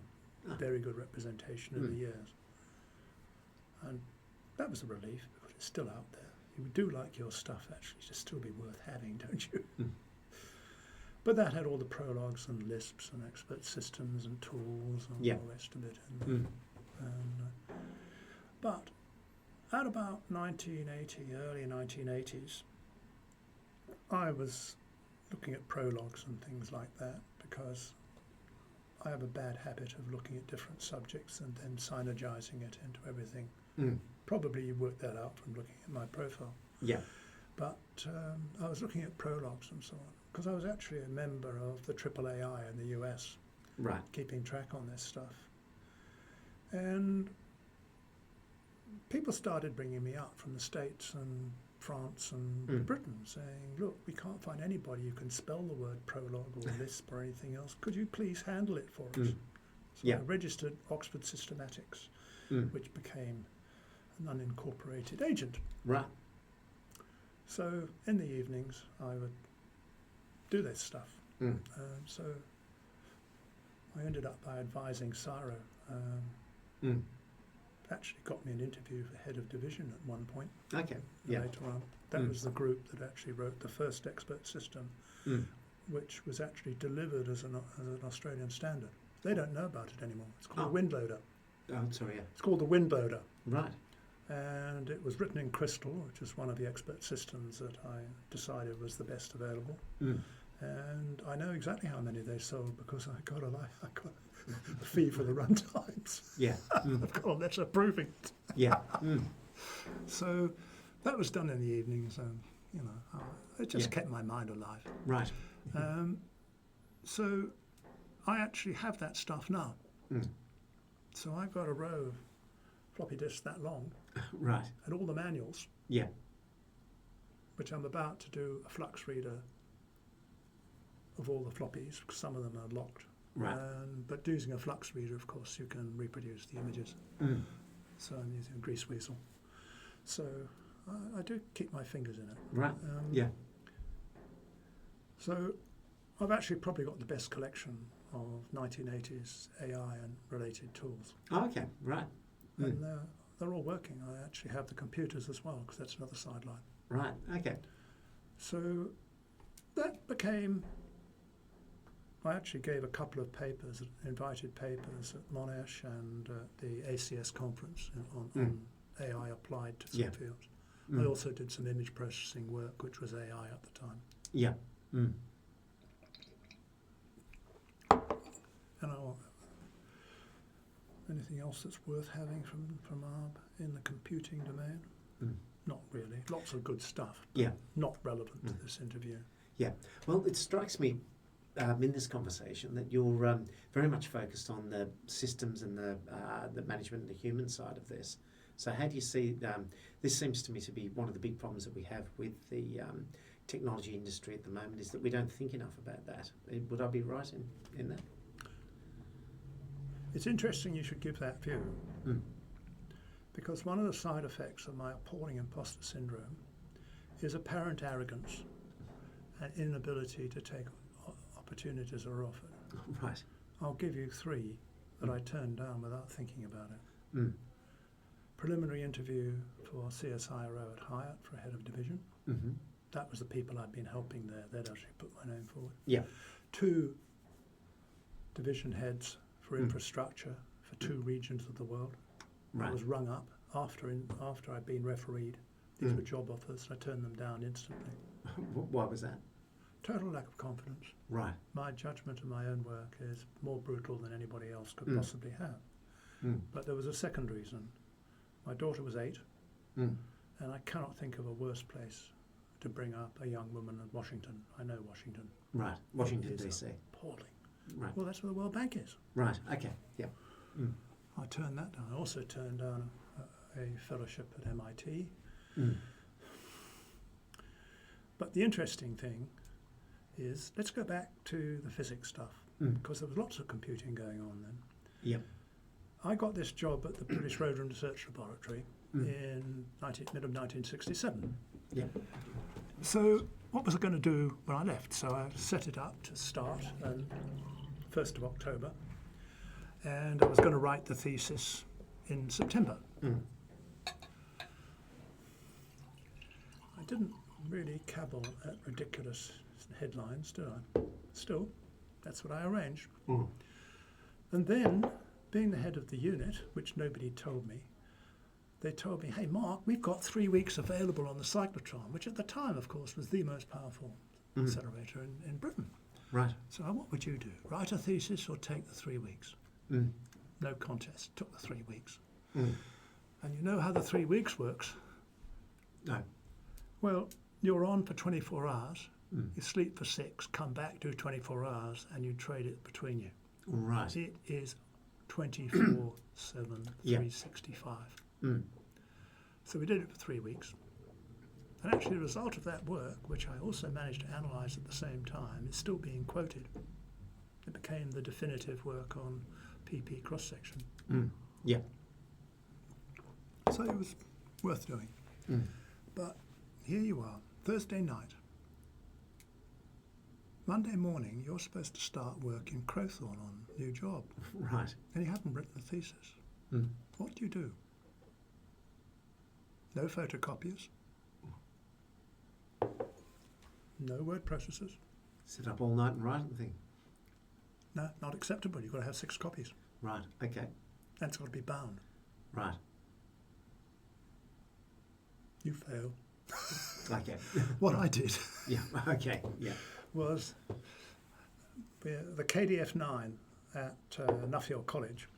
Very good representation in the years. And that was a relief, because it's still out there. You do like your stuff, actually, to still be worth having, don't you? But that had all the prologues and Lisps and expert systems and tools and all the rest of it. But At about 1980, early 1980s, I was looking at prologues and things like that because I have a bad habit of looking at different subjects and then synergizing it into everything. Probably you worked that out from looking at my profile. Yeah. But I was looking at prologues and so on because I was actually a member of the AAAI in the US, Right. keeping track on this stuff. And people started bringing me up from the States and France and Britain saying, look, we can't find anybody who can spell the word prologue or Lisp or anything else. Could you please handle it for us? So I registered Oxford Systematics, which became an unincorporated agent. Right. So in the evenings, I would do this stuff. So I ended up by advising Saro. Actually got me an interview for head of division at one point. Okay. Yeah. Later on. That was the group that actually wrote the first expert system, which was actually delivered as an Australian standard. They don't know about it anymore. It's called the Windloader. Oh, sorry, yeah. It's called the Windloader. Right. And it was written in Crystal, which is one of the expert systems that I decided was the best available. And I know exactly how many they sold because I got a fee for the run times. Yeah. I've got a letter proving it. Yeah. So that was done in the evenings, and it just kept my mind alive. Right. So I actually have that stuff now. So I've got a row of floppy disks that long, Right. and all the manuals, Yeah. which I'm about to do a flux reader of all the floppies, because some of them are locked. Right. But using a flux reader, of course, you can reproduce the images. So I'm using a grease weasel. So I do keep my fingers in it. Right. Yeah. So I've actually probably got the best collection of 1980s AI and related tools. Oh, okay. Right. And they're all working. I actually have the computers as well, because that's another sideline. Right. Okay. So that became... I actually gave a couple of papers, invited papers at Monash and the ACS conference on AI applied to some fields. I also did some image processing work, which was AI at the time. Yeah. And anything else that's worth having from ARB in the computing domain? Not really. Lots of good stuff, but not relevant to this interview. Yeah. Well, it strikes me in this conversation that you're very much focused on the systems and the management and the human side of this. So how do you see, this seems to me to be one of the big problems that we have with the technology industry at the moment, is that we don't think enough about that. Would I be right in that? It's interesting you should give that view, because one of the side effects of my appalling imposter syndrome is apparent arrogance and inability to take opportunities are offered. Right. I'll give you 3 that I turned down without thinking about it. Preliminary interview for CSIRO at Hyatt for a head of division. That was the people I'd been helping there. They'd actually put my name forward. Yeah. 2 division heads for infrastructure for 2 regions of the world. Right. I was rung up after I'd been refereed. These were job offers. I turned them down instantly. Why was that? Total lack of confidence. Right. My judgment of my own work is more brutal than anybody else could possibly have. But there was a second reason. My daughter was 8, and I cannot think of a worse place to bring up a young woman in Washington. I know Washington. Right. Washington, It's D.C. appalling. Right. Well, that's where the World Bank is. Right. Okay. Yeah. I turned that down. I also turned down a fellowship at MIT. But the interesting thing is, let's go back to the physics stuff, because there was lots of computing going on then. Yep. I got this job at the British Road and Research Laboratory in mid of 1967. Yep. So what was I going to do when I left? So I set it up to start on 1st of October, and I was going to write the thesis in September. I didn't really cavil at ridiculous headlines, did I? Still, that's what I arranged. And then, being the head of the unit, which nobody told me, they told me, hey, Mark, we've got 3 weeks available on the cyclotron, which at the time, of course, was the most powerful accelerator in Britain. Right. So what would you do? Write a thesis or take the 3 weeks? No contest. Took the 3 weeks. And you know how the 3 weeks works? No. Well, you're on for 24 hours. You sleep for 6, come back, do 24 hours, and you trade it between you. Right. It is 24/7, 365. So we did it for 3 weeks. And actually the result of that work, which I also managed to analyse at the same time, is still being quoted. It became the definitive work on PP cross-section. Yeah. So it was worth doing. But here you are, Thursday night. Monday morning, you're supposed to start work in Crowthorne on a new job. Right. And you haven't written a thesis. What do you do? No photocopiers. No word processors. Sit up all night and write the thing. No, not acceptable. You've got to have 6 copies. Right. Okay. And it's got to be bound. Right. You fail. Okay. What I did Yeah. Okay. Yeah. was the KDF-9 at Nuffield College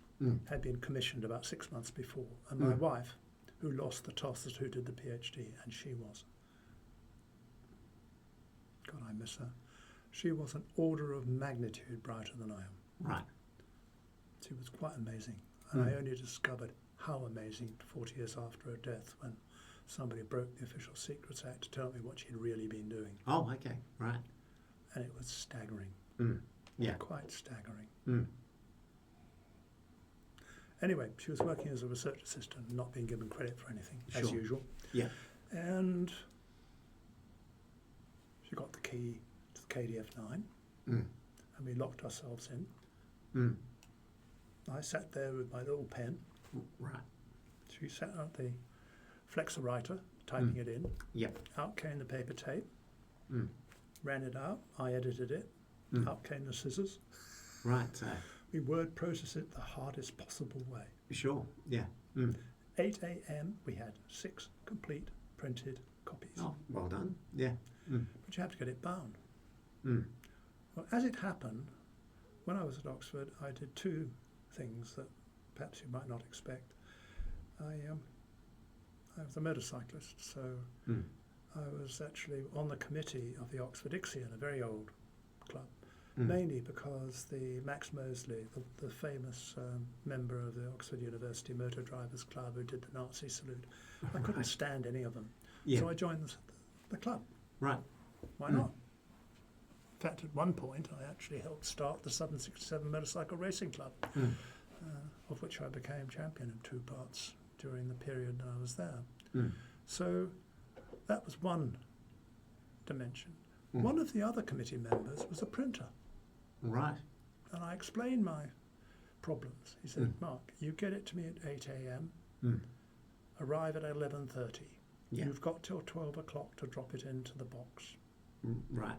had been commissioned about 6 months before. And my wife, who lost the toss, is who did the PhD, and she was. God, I miss her. She was an order of magnitude brighter than I am. Right. She was quite amazing. And I only discovered how amazing 40 years after her death when somebody broke the Official Secrets Act to tell me what she'd really been doing. Oh, okay. Right. And it was staggering. Yeah. Quite staggering. Anyway, she was working as a research assistant, not being given credit for anything, as usual. Yeah. And she got the key to the KDF-9, and we locked ourselves in. I sat there with my little pen. Right. She sat at the flexowriter, typing it in. Yep. Out came the paper tape. Ran it out. I edited it. Out came the scissors. Right. We word processed it the hardest possible way. Sure. Yeah. 8 a.m. we had 6 complete printed copies. Oh, well done. Yeah. But you have to get it bound. Well, as it happened, when I was at Oxford, I did 2 things that perhaps you might not expect. I was a motorcyclist, so I was actually on the committee of the Oxford Ixion, a very old club, mainly because the Max Mosley, the famous member of the Oxford University Motor Drivers Club who did the Nazi salute, I couldn't stand any of them. Yeah. So I joined the club. Right. Why not? In fact, at one point, I actually helped start the 767 Motorcycle Racing Club, of which I became champion in 2 parts during the period that I was there. So that was one dimension. One of the other committee members was a printer. Right. And I explained my problems. He said, Mark, you get it to me at 8 a.m., arrive at 11:30. Yeah. You've got till 12 o'clock to drop it into the box. Right.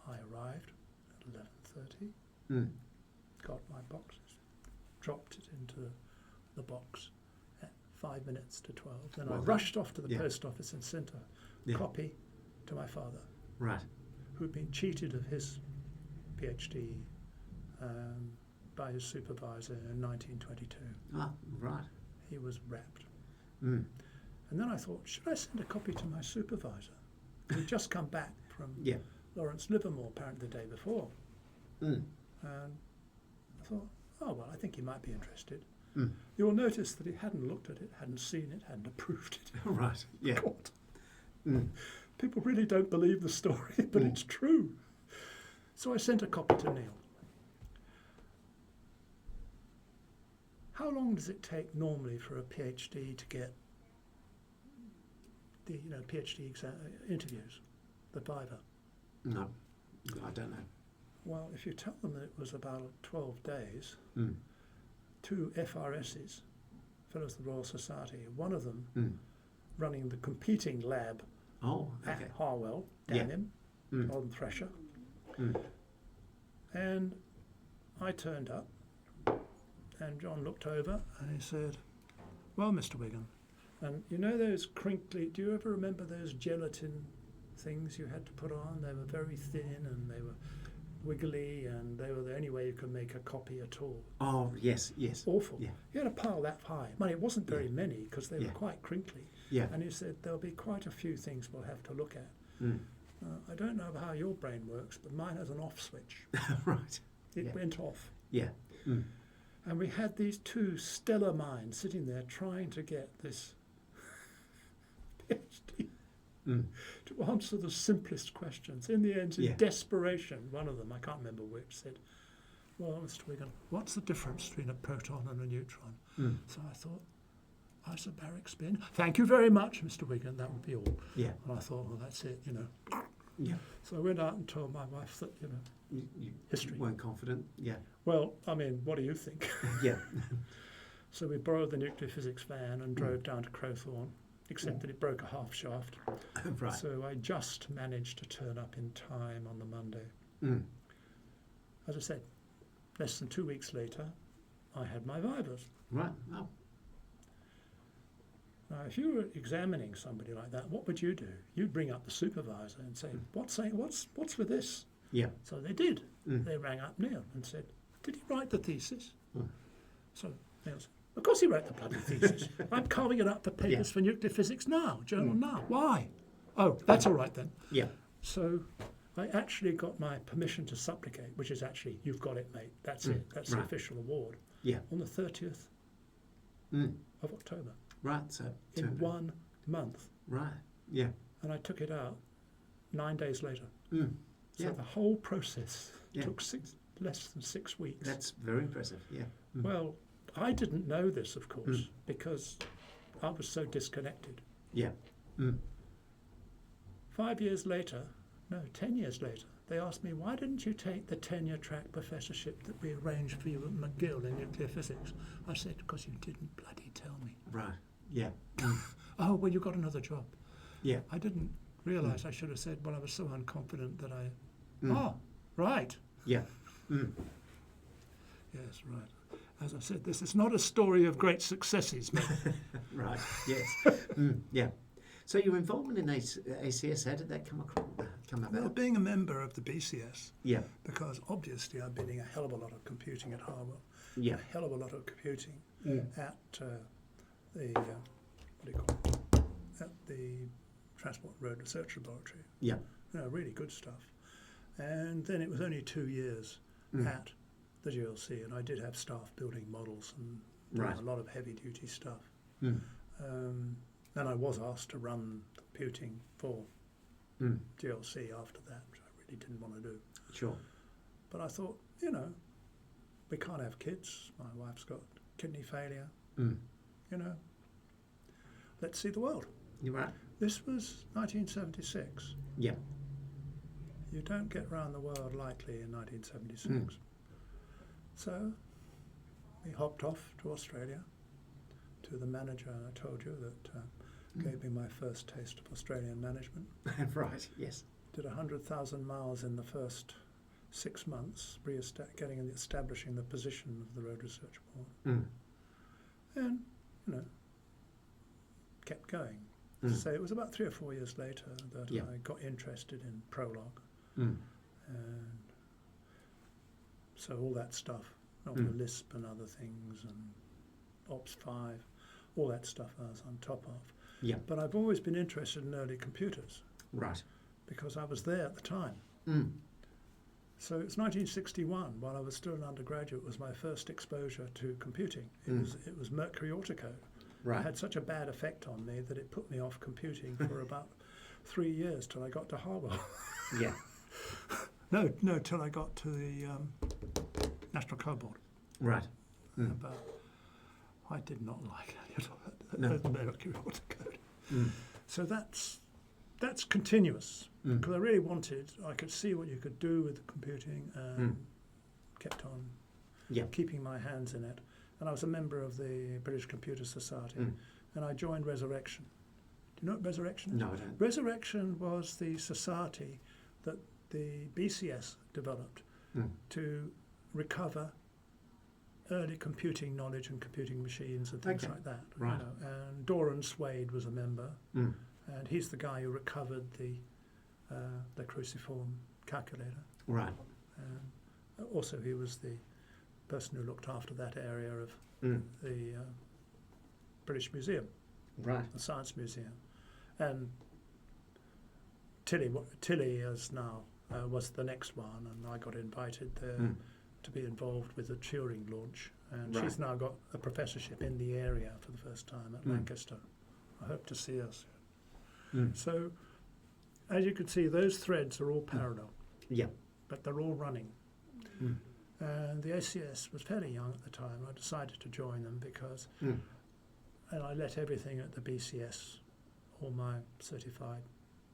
I arrived at 11:30, got my boxes, dropped it into the box at 5 minutes to 12. Then I rushed off to the post office and sent a copy to my father, Right. who'd been cheated of his PhD by his supervisor in 1922. Ah, right. He was rapt. And then I thought, should I send a copy to my supervisor, who'd just come back from Lawrence Livermore apparently the day before? And I thought, oh, well, I think he might be interested. You'll notice that he hadn't looked at it, hadn't seen it, hadn't approved it. Right. Yeah. God. People really don't believe the story, but it's true. So I sent a copy to Neil. How long does it take normally for a PhD to get the PhD interviews, the Viva? No, I don't know. Well, if you tell them that it was about 12 days, 2 FRSs, Fellows of the Royal Society, one of them running the competing lab at Harwell, damn him, Alden Thrasher. And I turned up, and John looked over and he said, well, Mr. Wigan, and you know those crinkly, do you ever remember those gelatin things you had to put on? They were very thin and they were wiggly and they were the only way you could make a copy at all. Oh, yes, yes. Awful. Yeah. You had a pile that high. Well, it wasn't very many because they Yeah. were quite crinkly. Yeah. And he said, there'll be quite a few things we'll have to look at. Mm. I don't know how your brain works, but mine has an off switch. Right. It Yeah. went off. Yeah. Mm. And we had these two stellar minds sitting there trying to get this PhD to answer the simplest questions. In the end, in Yeah. desperation, one of them, I can't remember which, said, well, Mr. Wigan, what's the difference between a proton and a neutron? Mm. So I thought, isobaric spin. Thank you very much, Mr. Wigan. That would be all. Yeah. And I thought, well, that's it, you know. Yeah. So I went out and told my wife that, you know, You history. weren't confident. Yeah. Well, I mean, what do you think? Yeah. So we borrowed the nuclear physics van and drove down to Crowthorne, except that it broke a half shaft. Right. So I just managed to turn up in time on the Monday. Mm. As I said, less than 2 weeks later, I had my vivas. Right. Oh. Now, if you were examining somebody like that, what would you do? You'd bring up the supervisor and say, what's with this? Yeah. So they did. Mm. They rang up Neil and said, did he write the thesis? Mm. So Neil said, of course he wrote the bloody thesis. I'm carving it up for papers for nuclear physics now, journal now. Why? Oh, that's all right then. Yeah. So I actually got my permission to supplicate, which is actually, you've got it, mate. That's it. That's the official award. Yeah. On the 30th of October. Right. So. In 1 month. Right. Yeah. And I took it out 9 days later. Mm. So Yeah. the whole process Yeah. took less than 6 weeks. That's very impressive. Yeah. Mm. Well, I didn't know this, of course, because I was so disconnected. Yeah. Mm. 5 years later, no, 10 years later, they asked me, why didn't you take the tenure track professorship that we arranged for you at McGill in nuclear physics? I said, because you didn't bloody tell me. Right. Yeah. Mm. Oh, well, you got another job. Yeah. I didn't realise I should have said, well, I was so unconfident that I... Oh, right. Yeah. Mm. Yes, right. As I said, this is not a story of great successes, mate. Right. Yes. Yeah. So your involvement in ACS, how did that come about? Well, being a member of the BCS, Yeah. because obviously I've been doing a hell of a lot of computing at Harwell, Yeah. a hell of a lot of computing at the at the Transport and Road Research Laboratory. Yeah. You know, really good stuff. And then it was only 2 years at the GLC, and I did have staff building models and doing a lot of heavy duty stuff. Mm. Then I was asked to run computing for GLC after that, which I really didn't want to do. Sure. But I thought, you know, we can't have kids. My wife's got kidney failure. Mm. You know, let's see the world. You're right. This was 1976. Yeah. You don't get round the world lightly in 1976. So we hopped off to Australia, to the manager I told you that gave me my first taste of Australian management. Right. Yes. Did 100,000 miles in the first 6 months, establishing the position of the Road Research Board. And, you know, kept going. So it was about 3 or 4 years later that I got interested in Prologue. And so all that stuff, not the Lisp and other things, and Ops 5, all that stuff I was on top of. Yeah. But I've always been interested in early computers. Right. Because I was there at the time. So it's 1961, while I was still an undergraduate, was my first exposure to computing. It was Mercury Autocode. Right. It had such a bad effect on me that it put me off computing for about 3 years till I got to Harwell. Yeah. No, till I got to the National Code Board. Right. But I did not like it. The Mercury Autocode. So that's continuous. Because I really I could see what you could do with the computing and kept on keeping my hands in it. And I was a member of the British Computer Society, and I joined Resurrection. Do you know what Resurrection is? No, I don't. Resurrection was the society that the BCS developed to recover early computing knowledge and computing machines and things like that. Right. And Doran Swade was a member, Mm. and he's the guy who recovered the cruciform calculator. Right. Also, he was the person who looked after that area of the British Museum, Right. the Science Museum. And Tilly is now was the next one, and I got invited there to be involved with the Turing launch. And she's now got a professorship in the area for the first time at Lancaster. I hope to see us. So, as you can see, those threads are all parallel. Yeah. But they're all running. And the ACS was fairly young at the time. I decided to join them because, and I let everything at the BCS, all my certified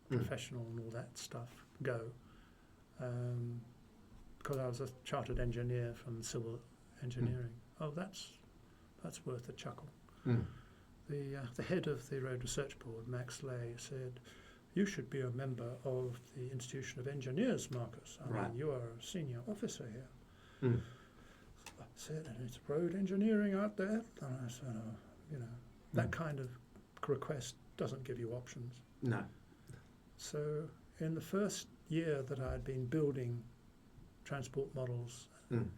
professional and all that stuff go, because I was a chartered engineer from civil engineering. Oh, that's worth a chuckle. The head of the Road Research Board, Max Lay, said, "You should be a member of the Institution of Engineers, Marcus. I mean, you are a senior officer here." I said, "And it's road engineering out there?" And I said, that kind of request doesn't give you options. No. So in the first year that I had been building transport models in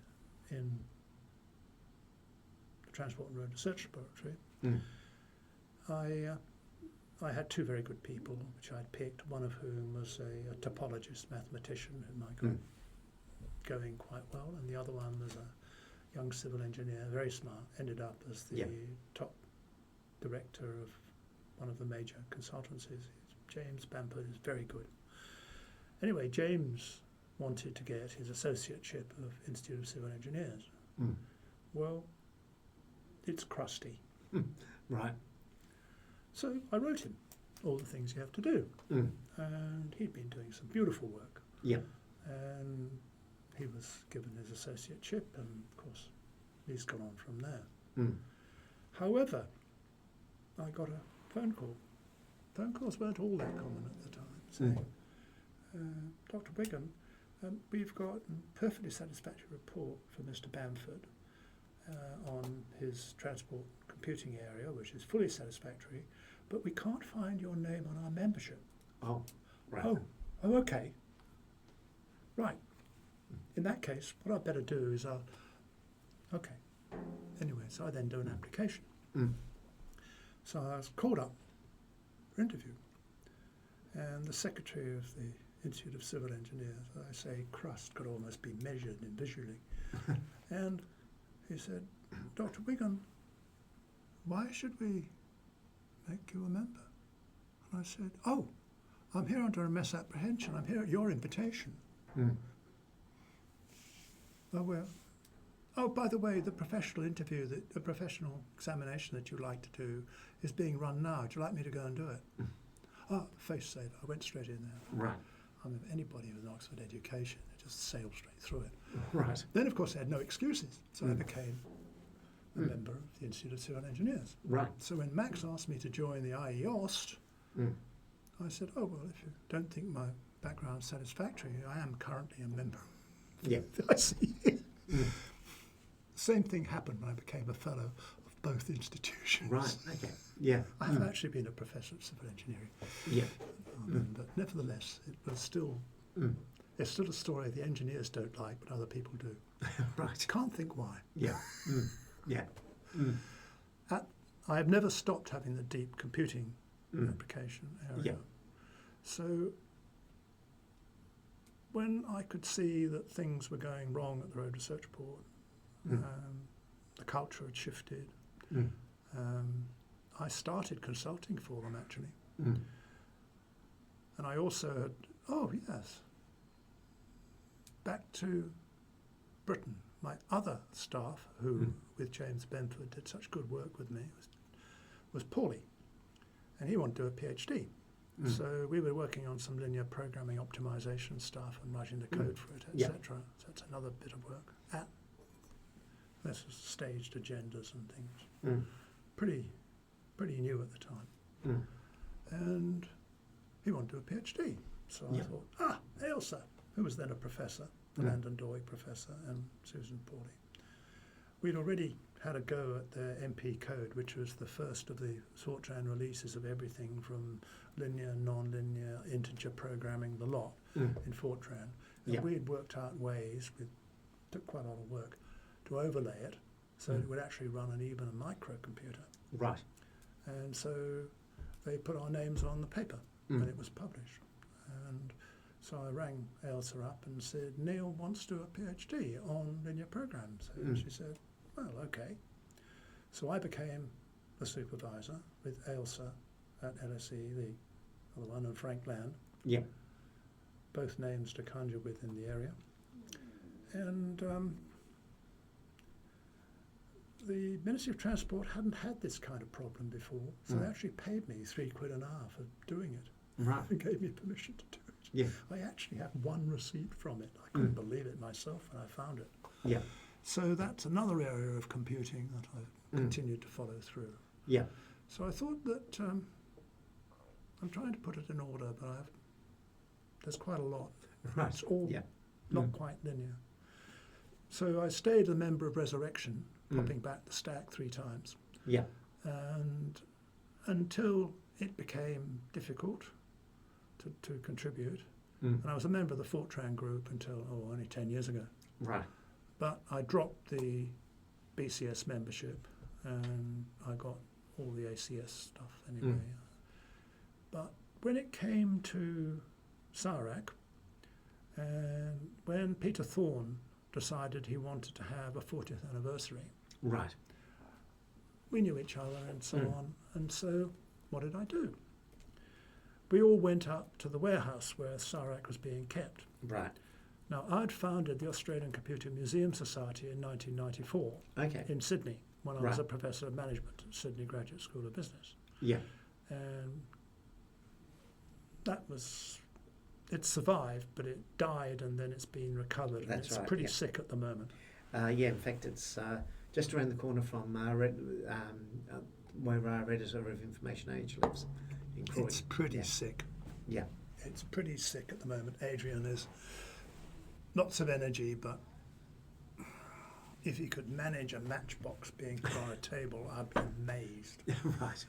the Transport and Road Research Laboratory, I had two very good people, which I'd picked, one of whom was a topologist mathematician whom I got going quite well, and the other one was a young civil engineer, very smart, ended up as the top director of one of the major consultancies. James Bamford is very good. Anyway, James wanted to get his associateship of Institute of Civil Engineers. Well, it's crusty. Right. So I wrote him all the things you have to do. And he'd been doing some beautiful work. Yeah. And he was given his associateship, and of course, he's gone on from there. However, I got a phone call. Phone calls weren't all that common at the time, saying, "Dr. Wigan, we've got a perfectly satisfactory report for Mr. Bamford on his transport computing area, which is fully satisfactory, but we can't find your name on our membership." Oh, right. Oh, okay. Right. In that case, what I'd better do is okay. Anyway, so I then do an application. So I was called up for interview, and the secretary of the Institute of Civil Engineers, I say crust could almost be measured visually, and he said, "Dr. Wigan, why should we make you a member?" And I said, "Oh, I'm here under a misapprehension. I'm here at your invitation." "Oh, well, oh, by the way, the professional interview, the professional examination that you'd like to do is being run now. Would you like me to go and do it?" Oh, face saver. I went straight in there. Right. I mean, anybody with an Oxford education, they just sailed straight through it. Right. Then, of course, I had no excuses, so I became a member of the Institute of Civil Engineers. Right. So when Max asked me to join the IEOST, I said, "Oh, well, if you don't think my background's satisfactory, I am currently a member." Yeah. I see. Same thing happened when I became a fellow of both institutions. Right. Okay. Yeah. I have actually been a professor of civil engineering. Yeah. But nevertheless, it was still, it's still a story the engineers don't like, but other people do. Right. Can't think why. Yeah. Yeah. I have never stopped having the deep computing application area. Yeah. So when I could see that things were going wrong at the Road Research Board, the culture had shifted, I started consulting for them, actually. And I also had, back to Britain. My other staff, who with James Benford did such good work with me, was Paulie, and he wanted to do a PhD. So we were working on some linear programming optimization stuff and writing the code for it, etc. So that's another bit of work. This was staged agendas and things. Pretty new at the time. And he wanted to do a PhD. So I thought, Ailsa, who was then a professor, the Landon Doig professor, and Susan Pauly. we'd already had a go at the MP code, which was the first of the Fortran releases of everything from linear, non-linear, integer programming, the lot in Fortran. And we had worked out ways, took quite a lot of work, to overlay it so it would actually run on even a microcomputer. Right. And so they put our names on the paper when it was published. And so I rang Ailsa up and said, Neil wants to do a PhD on linear programs. And she said, well, okay. So I became the supervisor with Ailsa at LSE, the other one, and Frank Land. Yeah. Both names to conjure with in the area. And the Ministry of Transport hadn't had this kind of problem before, so they actually paid me £3.50 for doing it. Right. And gave me permission to do it. Yeah. I actually have one receipt from it. I couldn't believe it myself when I found it. Yeah. So that's another area of computing that I've continued to follow through. Yeah. So I thought that I'm trying to put it in order, but there's quite a lot. Right. It's all not quite linear. So I stayed a member of Resurrection, popping back the stack 3 times. Yeah. And until it became difficult to contribute. And I was a member of the Fortran group until only 10 years ago. Right. But I dropped the BCS membership and I got all the ACS stuff anyway. But when it came to SARAC, and when Peter Thorne decided he wanted to have a 40th anniversary, Right. we knew each other and so on. And so what did I do? We all went up to the warehouse where SARAC was being kept. Right. Now, I'd founded the Australian Computer Museum Society in 1994 in Sydney when I was a professor of management at Sydney Graduate School of Business. Yeah. And that was, it survived, but it died and then it's been recovered. And That's it's right, pretty sick at the moment. In fact, it's just around the corner from where our editor of Information Age lives in Croydon. It's pretty sick. Yeah. It's pretty sick at the moment. Adrian is lots of energy, but if he could manage a matchbox being put on a table, I'd be amazed. Right.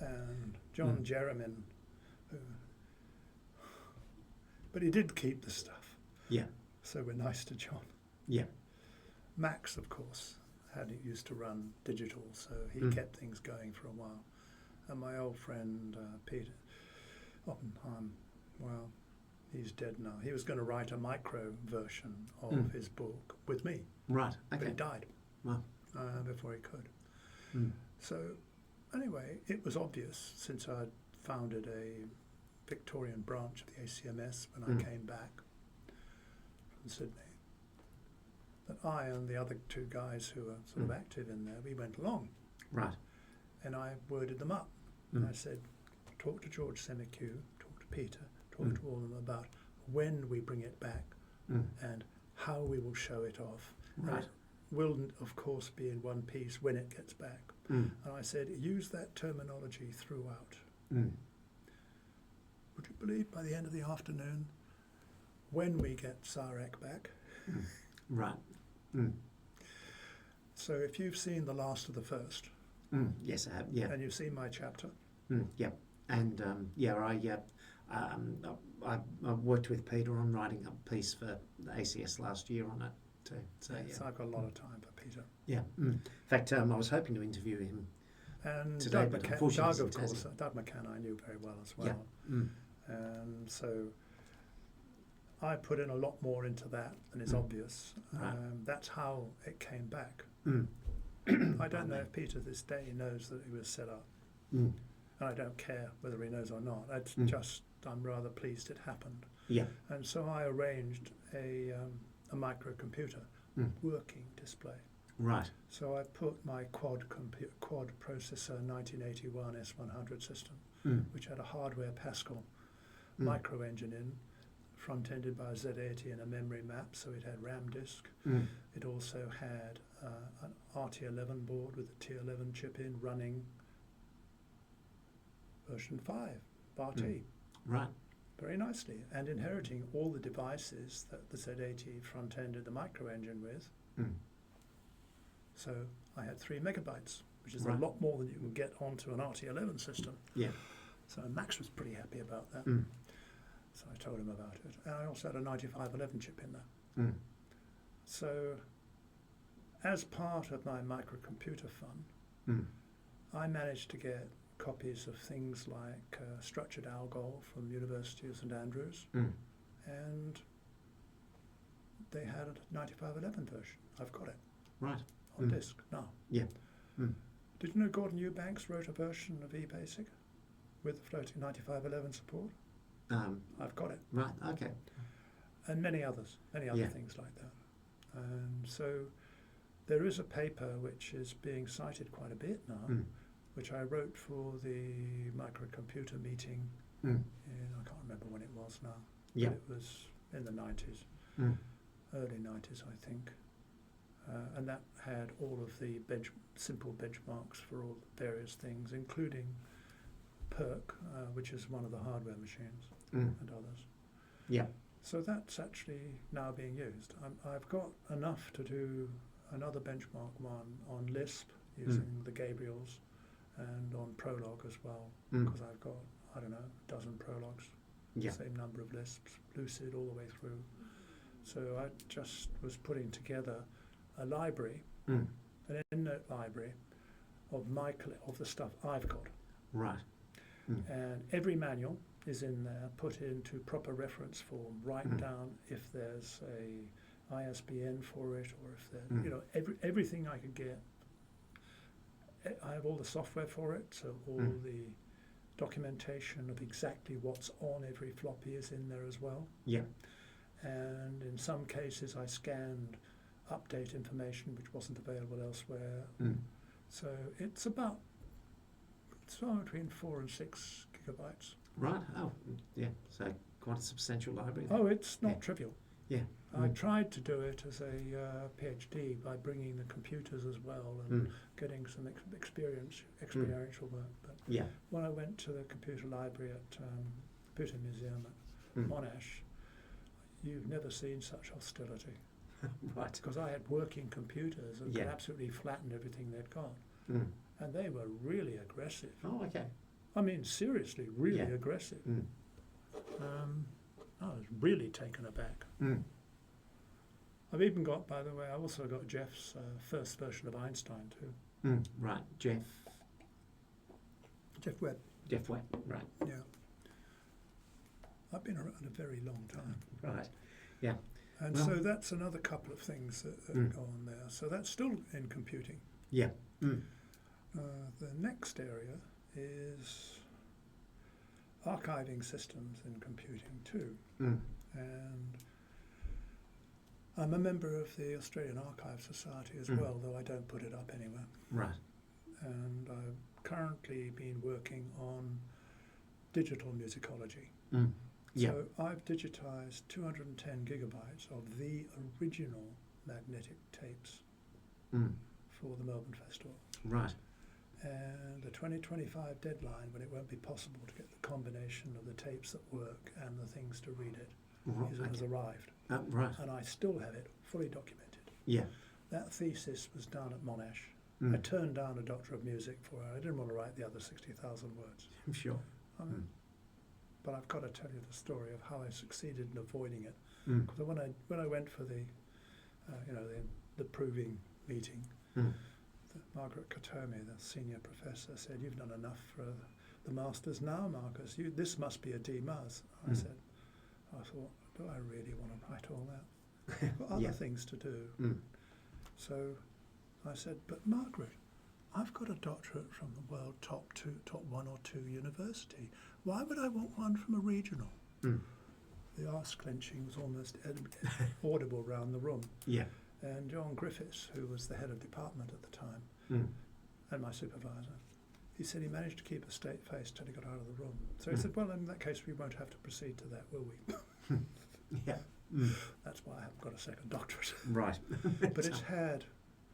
And John Jeremin, but he did keep the stuff. Yeah. So we're nice to John. Yeah. Max, of course, used to run digital, so he kept things going for a while. And my old friend Peter Oppenheim, well, he's dead now. He was going to write a micro version of his book with me. Right. Okay. But he died before he could. So anyway, it was obvious since I'd founded a Victorian branch of the ACMS when I came back from Sydney, that I and the other 2 guys who were sort of active in there, we went along. Right. And I worded them up. And I said, talk to George Semicu, talk to Peter, talk to all of them about when we bring it back and how we will show it off. Right. And it will, of course, be in one piece when it gets back. And I said, use that terminology throughout. Would you believe by the end of the afternoon, when we get SARAC back? Right. So if you've seen The Last of the First, yes, I have. Yeah. and you've seen my chapter, Yeah. And I worked with Peter on writing a piece for the ACS last year on it too. So yes, I've got a lot of time for Peter. Yeah. In fact, I was hoping to interview him. And today, Doug but McCann, unfortunately Doug, of it course, hasn't. Doug McCann I knew very well as well. Yeah. And so I put in a lot more into that than is obvious. Right. That's how it came back. I don't know if Peter this day knows that it was set up. And I don't care whether he knows or not. It's just, I'm rather pleased it happened. Yeah. And so I arranged a microcomputer working display. Right. So I put my quad processor 1981 S100 system, which had a hardware Pascal micro engine in, front-ended by a Z80 and a memory map, so it had RAM disk. It also had an RT11 board with a T11 chip in, running version 5, RT. Right. Very nicely, and inheriting all the devices that the Z80 front-ended the micro engine with. So I had 3 megabytes, which is Right. a lot more than you can get onto an RT11 system. Yeah. So Max was pretty happy about that. Mm. So I told him about it. And I also had a 9511 chip in there. Mm. So as part of my microcomputer fund, Mm. I managed to get copies of things like structured algol from University of St Andrews, Mm. and they had a 9511 version. I've got it Right. on Mm. disk now. Yeah. Mm. Did you know Gordon Eubanks wrote a version of eBasic with the floating 9511 support? I've got it. Right. Okay. And many others, many other Yeah. things like that. And so there is a paper which is being cited quite a bit now, Mm. which I wrote for the microcomputer meeting Mm. I can't remember when it was now. Yeah. But it was in the 90s, Mm. early 90s, I think. And that had all of the simple benchmarks for all the various things, including Perk, which is one of the hardware machines, Mm. and others. Yeah. So that's actually now being used. I've got enough to do another benchmark one on Lisp using the Gabriels and on Prolog as well, Mm. because I've got, I don't know, a dozen Prologs, Yeah. same number of Lisps, Lucid all the way through. So I just was putting together a library, Mm. an EndNote library of of the stuff I've got. Right. Mm. And every manual is in there, put into proper reference form, write Mm. down if there's a ISBN for it, or if there, Mm. everything I could get. I have all the software for it, so all the documentation of exactly what's on every floppy is in there as well. Yeah. And in some cases I scanned update information which wasn't available elsewhere. Mm. So it's somewhere between 4 and 6 gigabytes. Right. Oh, yeah. So quite a substantial library. Oh, it's not Yeah. trivial. Yeah. I Mm. tried to do it as a PhD by bringing the computers as well and Mm. getting some experiential work. But Yeah. when I went to the computer library at Computer Museum at Mm. Monash, you've never seen such hostility, Right. because I had working computers and could Yeah. absolutely flatten everything they'd got. Mm. And they were really aggressive. Oh, okay. I mean, seriously, really Yeah. aggressive. Mm. I was really taken aback. Mm. I've even got, by the way, I also got Jeff's first version of Einstein too. Mm. Right. Jeff Webb. Webb. Right. Yeah. I've been around a very long time. Right. Yeah. And Well- so that's another couple of things that go on there. So that's still in computing. Yeah. Mm. The next area is archiving systems in computing too. Mm. And I'm a member of the Australian Archive Society as Mm. well, though I don't put it up anywhere. Right. And I've currently been working on digital musicology. Mm. Yeah. So I've digitized 210 gigabytes of the original magnetic tapes Mm. for the Melbourne Festival. Right. And the 2025 deadline, when it won't be possible to get the combination of the tapes that work and the things to read it, has arrived. Right. And I still have it fully documented. Yeah. That thesis was done at Monash. Mm. I turned down a Doctor of Music for it. I didn't want to write the other 60,000 words. I'm sure. But I've got to tell you the story of how I succeeded in avoiding it. Mm. Because when I went for the proving meeting, Mm. Margaret Katomi, the senior professor, said, "You've done enough for the masters now, Marcus. This must be a D-Mars." I thought, do I really want to write all that? I've got other Yeah. things to do. Mm. So I said, "But Margaret, I've got a doctorate from the world top 1 or 2 university. Why would I want one from a regional?" Mm. The arse clenching was almost audible round the room. Yeah. And John Griffiths, who was the head of department at the time, Mm. and my supervisor, he said he managed to keep a straight face till he got out of the room. So he said, "Well, in that case, we won't have to proceed to that, will we?" Yeah. Mm. That's why I haven't got a second doctorate. Right. But it's had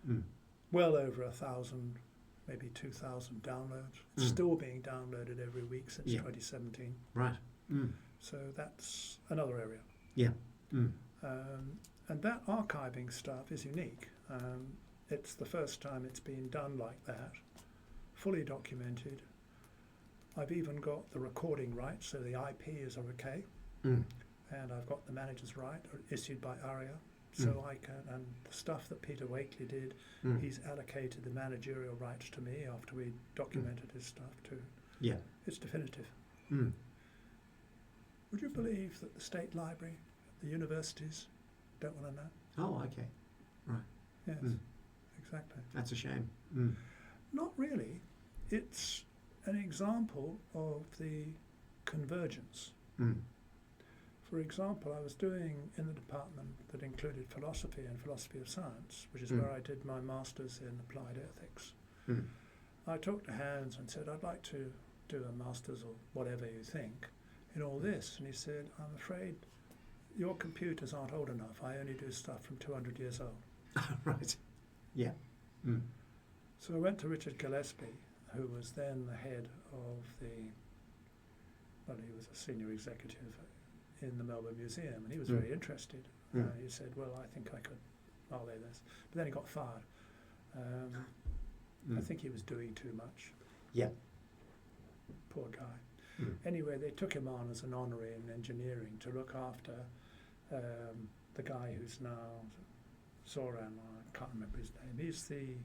Mm. well over 1,000, maybe 2,000 downloads. It's Mm. still being downloaded every week since Yeah. 2017. Right. Mm. So that's another area. Yeah. Mm. And that archiving stuff is unique. It's the first time it's been done like that, fully documented. I've even got the recording rights, so the IP is okay, and I've got the manager's right issued by ARIA, so I can, and the stuff that Peter Wakely did, he's allocated the managerial rights to me after we documented his stuff too. Yeah. It's definitive. Mm. Would you believe that the state library, the universities, don't want to know? Oh, okay. Right. Yes, Mm. exactly. That's a shame. Mm. Not really. It's an example of the convergence. Mm. For example, I was doing in the department that included philosophy and philosophy of science, which is where I did my master's in applied ethics. Mm. I talked to Hans and said, I'd like to do a master's or whatever you think in all this. And he said, I'm afraid your computers aren't old enough. I only do stuff from 200 years old. Right. Yeah. Mm. So I went to Richard Gillespie, who was then the head of he was a senior executive in the Melbourne Museum, and he was very interested. He said, well, I think I could lay this. But then he got fired. I think he was doing too much. Yeah. Poor guy. Anyway, they took him on as an honorary in engineering to look after the guy who's now Zoran, I can't remember his name. He's the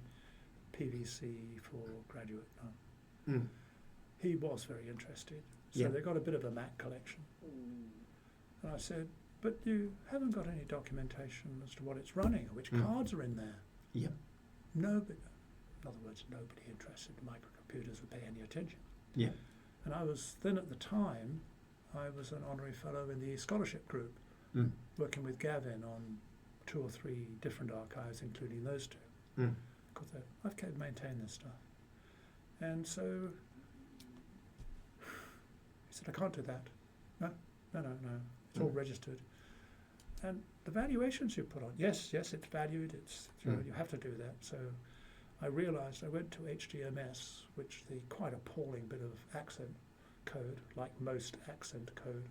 PVC for graduate now. He was very interested. So they got a bit of a Mac collection. And I said, but you haven't got any documentation as to what it's running, or which cards are in there. Yeah. Nobody, in other words, nobody interested in microcomputers would pay any attention. Yeah. And I was then at the time, I was an honorary fellow in the scholarship group, working with Gavin on 2 or 3 different archives, including those 2. Because I've kept maintaining this stuff. And so he said, I can't do that. No. It's all registered. And the valuations you put on, yes, it's valued. It's you have to do that. So I realised I went to HDMS, which the quite appalling bit of accent code, like most accent code,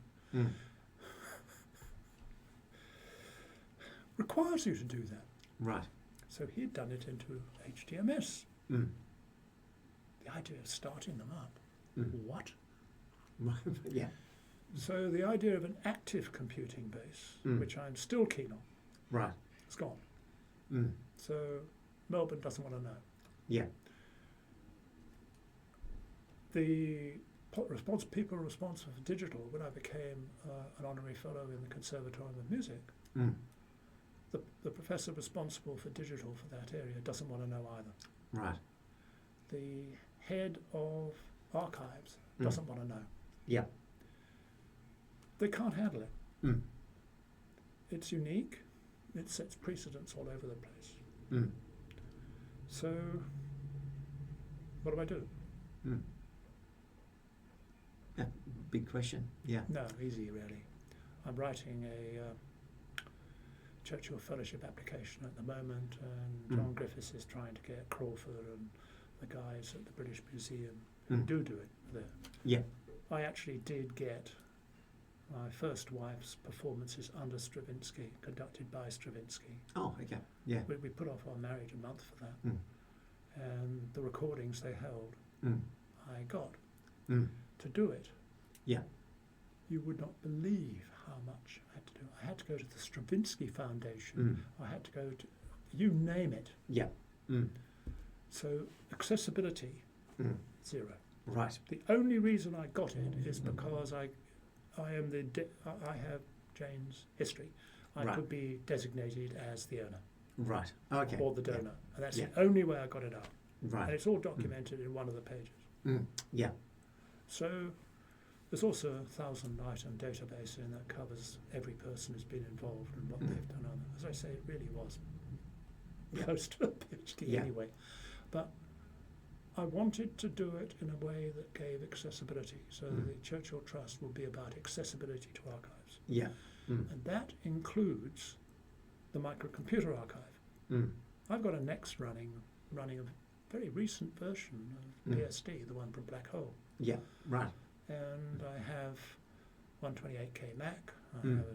requires you to do that. Right. So he'd done it into HDMS. The idea of starting them up. What? Yeah. So the idea of an active computing base, which I'm still keen on, Right. it's gone. So Melbourne doesn't want to know. Yeah. The people responsible for digital, when I became an honorary fellow in the Conservatorium of Music, the professor responsible for digital for that area doesn't want to know either. Right. The head of archives doesn't want to know. Yeah. They can't handle it. It's unique. It sets precedents all over the place. So, what do I do? Big question. Yeah. No, easy really. I'm writing a Churchill Fellowship application at the moment, and John Griffiths is trying to get Crawford and the guys at the British Museum who do it there. Yeah. I actually did get my first wife's performances under Stravinsky, conducted by Stravinsky. Oh, okay. Yeah. We put off our marriage a month for that. And the recordings they held, I got. To do it, Yeah. you would not believe how much I had to do. I had to go to the Stravinsky Foundation. I had to go to, you name it. Yeah. So accessibility, 0. Right. The only reason I got it is because I am I have Jane's history. I could be designated as the owner. Right. Okay. Or the donor. And that's Yeah. the only way I got it out. Right. And it's all documented in one of the pages. Yeah. So there's also a 1,000-item database in that covers every person who's been involved and what they've done. As I say, it really was close to a PhD anyway. But I wanted to do it in a way that gave accessibility. So the Churchill Trust will be about accessibility to archives. Yeah. And that includes the microcomputer archive. I've got a next running a very recent version of BSD, the one from Black Hole. Yeah. Right. And I have 128K Mac. I have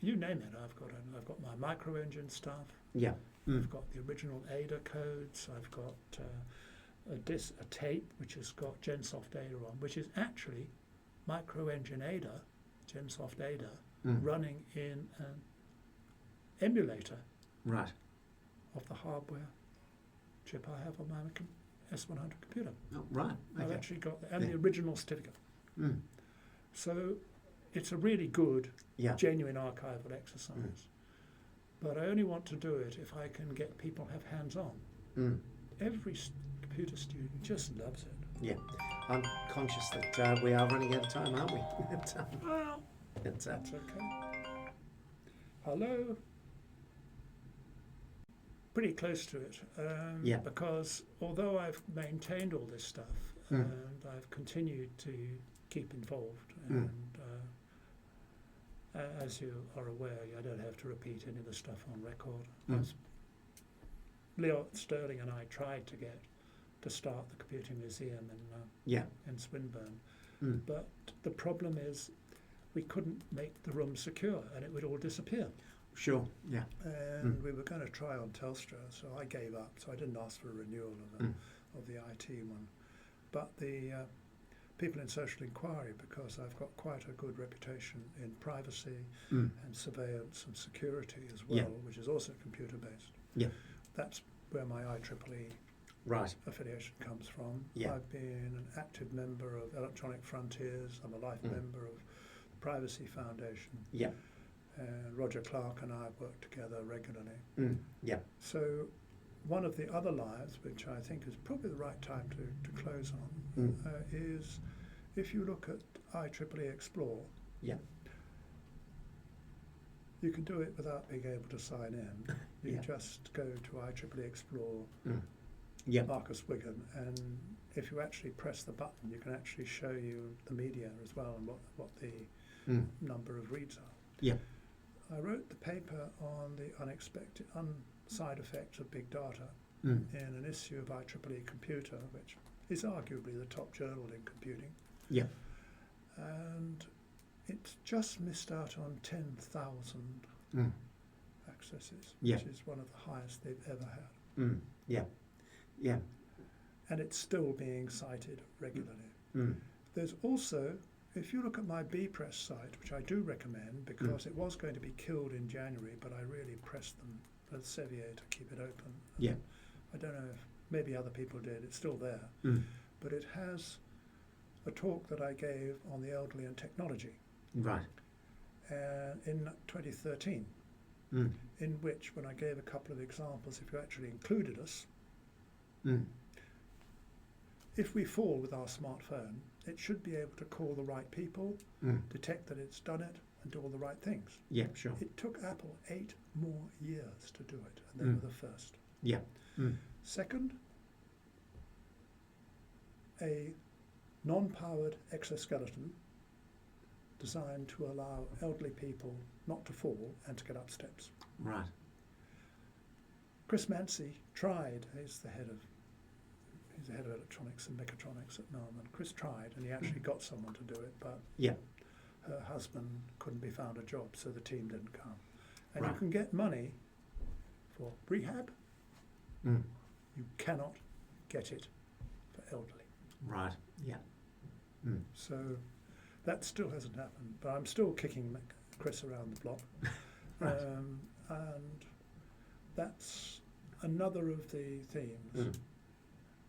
you name it. I've got my micro engine stuff. Yeah. I've got the original Ada codes. I've got a tape which has got GenSoft Ada on, which is actually micro engine Ada, GenSoft Ada, running in an emulator Right. of the hardware chip I have on my S100 computer. Oh, right. I've Okay. actually got the original certificate. Mm. So it's a really good, Yeah. genuine archival exercise. But I only want to do it if I can get people have hands-on. Mm. Every computer student just loves it. Yeah. I'm conscious that we are running out of time, aren't we? Well, It's, that's okay. Hello? Pretty close to it. Yeah. Because although I've maintained all this stuff and I've continued to keep involved, and as you are aware, I don't have to repeat any of the stuff on record. Leo Sterling and I tried to start the Computing Museum in Swinburne, but the problem is we couldn't make the room secure and it would all disappear. Sure. Yeah. And we were going to try on Telstra, so I gave up. So I didn't ask for a renewal of the IT one. But the people in social inquiry, because I've got quite a good reputation in privacy and surveillance and security as well, which is also computer based. Yeah. That's where my IEEE Right. affiliation comes from. Yeah. I've been an active member of Electronic Frontiers. I'm a life member of the Privacy Foundation. Yeah. And Roger Clark and I work together regularly. Yeah. So one of the other lives, which I think is probably the right time to close on, is if you look at IEEE Explore, you can do it without being able to sign in. You just go to IEEE Explore, Marcus Wigan, and if you actually press the button, you can actually show you the media as well and what the number of reads are. Yeah. I wrote the paper on the unexpected side effects of big data in an issue of IEEE Computer, which is arguably the top journal in computing. Yeah. And it's just missed out on 10,000 accesses, Yeah. which is one of the highest they've ever had. Yeah. Yeah. And it's still being cited regularly. There's also, if you look at my bpress site, which I do recommend because it was going to be killed in January, but I really pressed them at Sevier to keep it open. Yeah. I don't know if maybe other people did, it's still there. But it has a talk that I gave on the elderly and technology Right. in 2013, in which, when I gave a couple of examples, if you actually included us, if we fall with our smartphone, it should be able to call the right people, detect that it's done it, and do all the right things. Yeah, sure. It took Apple 8 more years to do it, and they were the first. Yeah. Second, a non-powered exoskeleton designed to allow elderly people not to fall and to get up steps. Right. Chris Mancy tried, he's the head of electronics and mechatronics at Norman. Chris tried, and he actually got someone to do it, but her husband couldn't be found a job, so the team didn't come. And you can get money for rehab. You cannot get it for elderly. Right. Yeah. So that still hasn't happened, but I'm still kicking Chris around the block. Right. And that's another of the themes.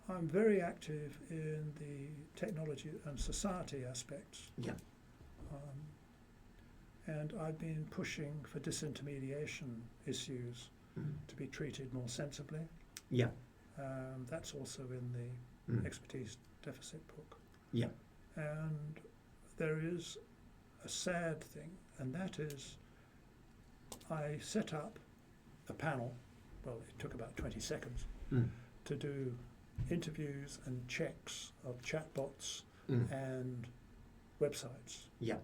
I'm very active in the technology and society aspects. Yeah. And I've been pushing for disintermediation issues to be treated more sensibly. Yeah. That's also in the expertise deficit book. Yeah. And there is a sad thing, and that is I set up a panel, well, it took about 20 seconds, to do interviews and checks of chatbots and websites. Yeah.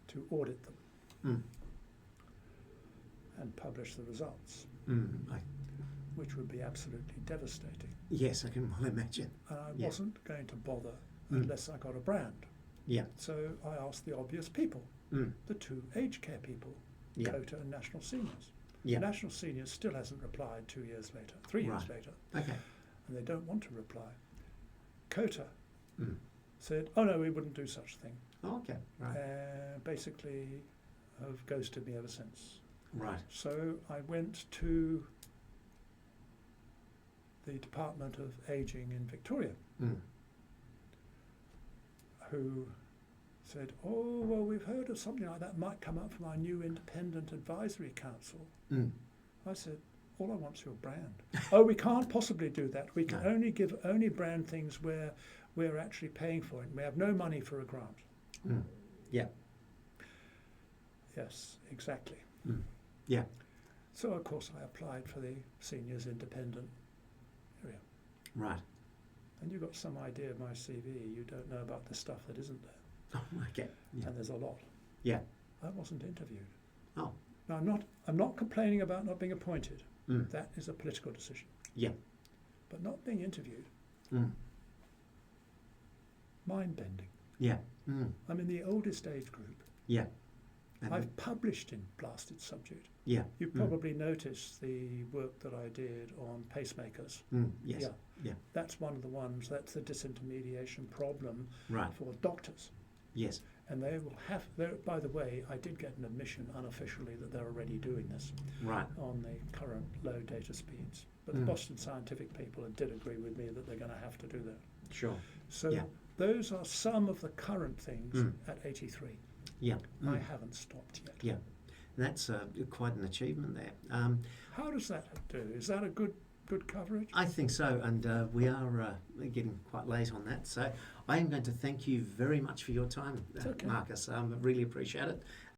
To audit them and publish the results, which would be absolutely devastating. Yes, I can well imagine. And I wasn't going to bother unless I got a brand. Yeah. So I asked the obvious people, the two aged care people. Yeah. COTA and National Seniors. Yeah. National Seniors still hasn't replied 2 years later, 3 years later, Okay. and they don't want to reply. COTA Mm. said, oh no, we wouldn't do such a thing. Oh, okay. Right. Basically have ghosted me ever since. Right. So I went to the Department of Ageing in Victoria, Mm. who said, oh, well, we've heard of something like that might come up from our new Independent Advisory Council. Mm. I said, all I want's your brand. Oh, we can't possibly do that. We can No. only brand things where we're actually paying for it. We have no money for a grant. Mm. Yeah. Yes, exactly. Mm. Yeah. So, of course, I applied for the Seniors Independent area. Right. And you've got some idea of my CV. You don't know about the stuff that isn't there. Oh, okay. Yeah. And there's a lot. Yeah. I wasn't interviewed. Oh. Now, I'm not complaining about not being appointed. Mm. That is a political decision. Yeah. But not being interviewed, Mm. mind-bending. Yeah. Mm. I'm in the oldest age group. Yeah. And I've published in Blasted Subject. yeah. You've probably noticed the work that I did on pacemakers. Mm. Yes. Yeah. Yeah. That's one of the ones, that's the disintermediation problem Right. for doctors. Yes. And they will have, by the way, I did get an admission unofficially that they're already doing this Right. on the current low data speeds. But the Boston Scientific people did agree with me that they're going to have to do that. Sure. So Yeah. those are some of the current things at 83. Yeah. I Mm. haven't stopped yet. Yeah. That's quite an achievement there. How does that do? Is that a good coverage? I think so, and we are getting quite late on that. So I am going to thank you very much for your time, It's okay. Marcus. I really appreciate it.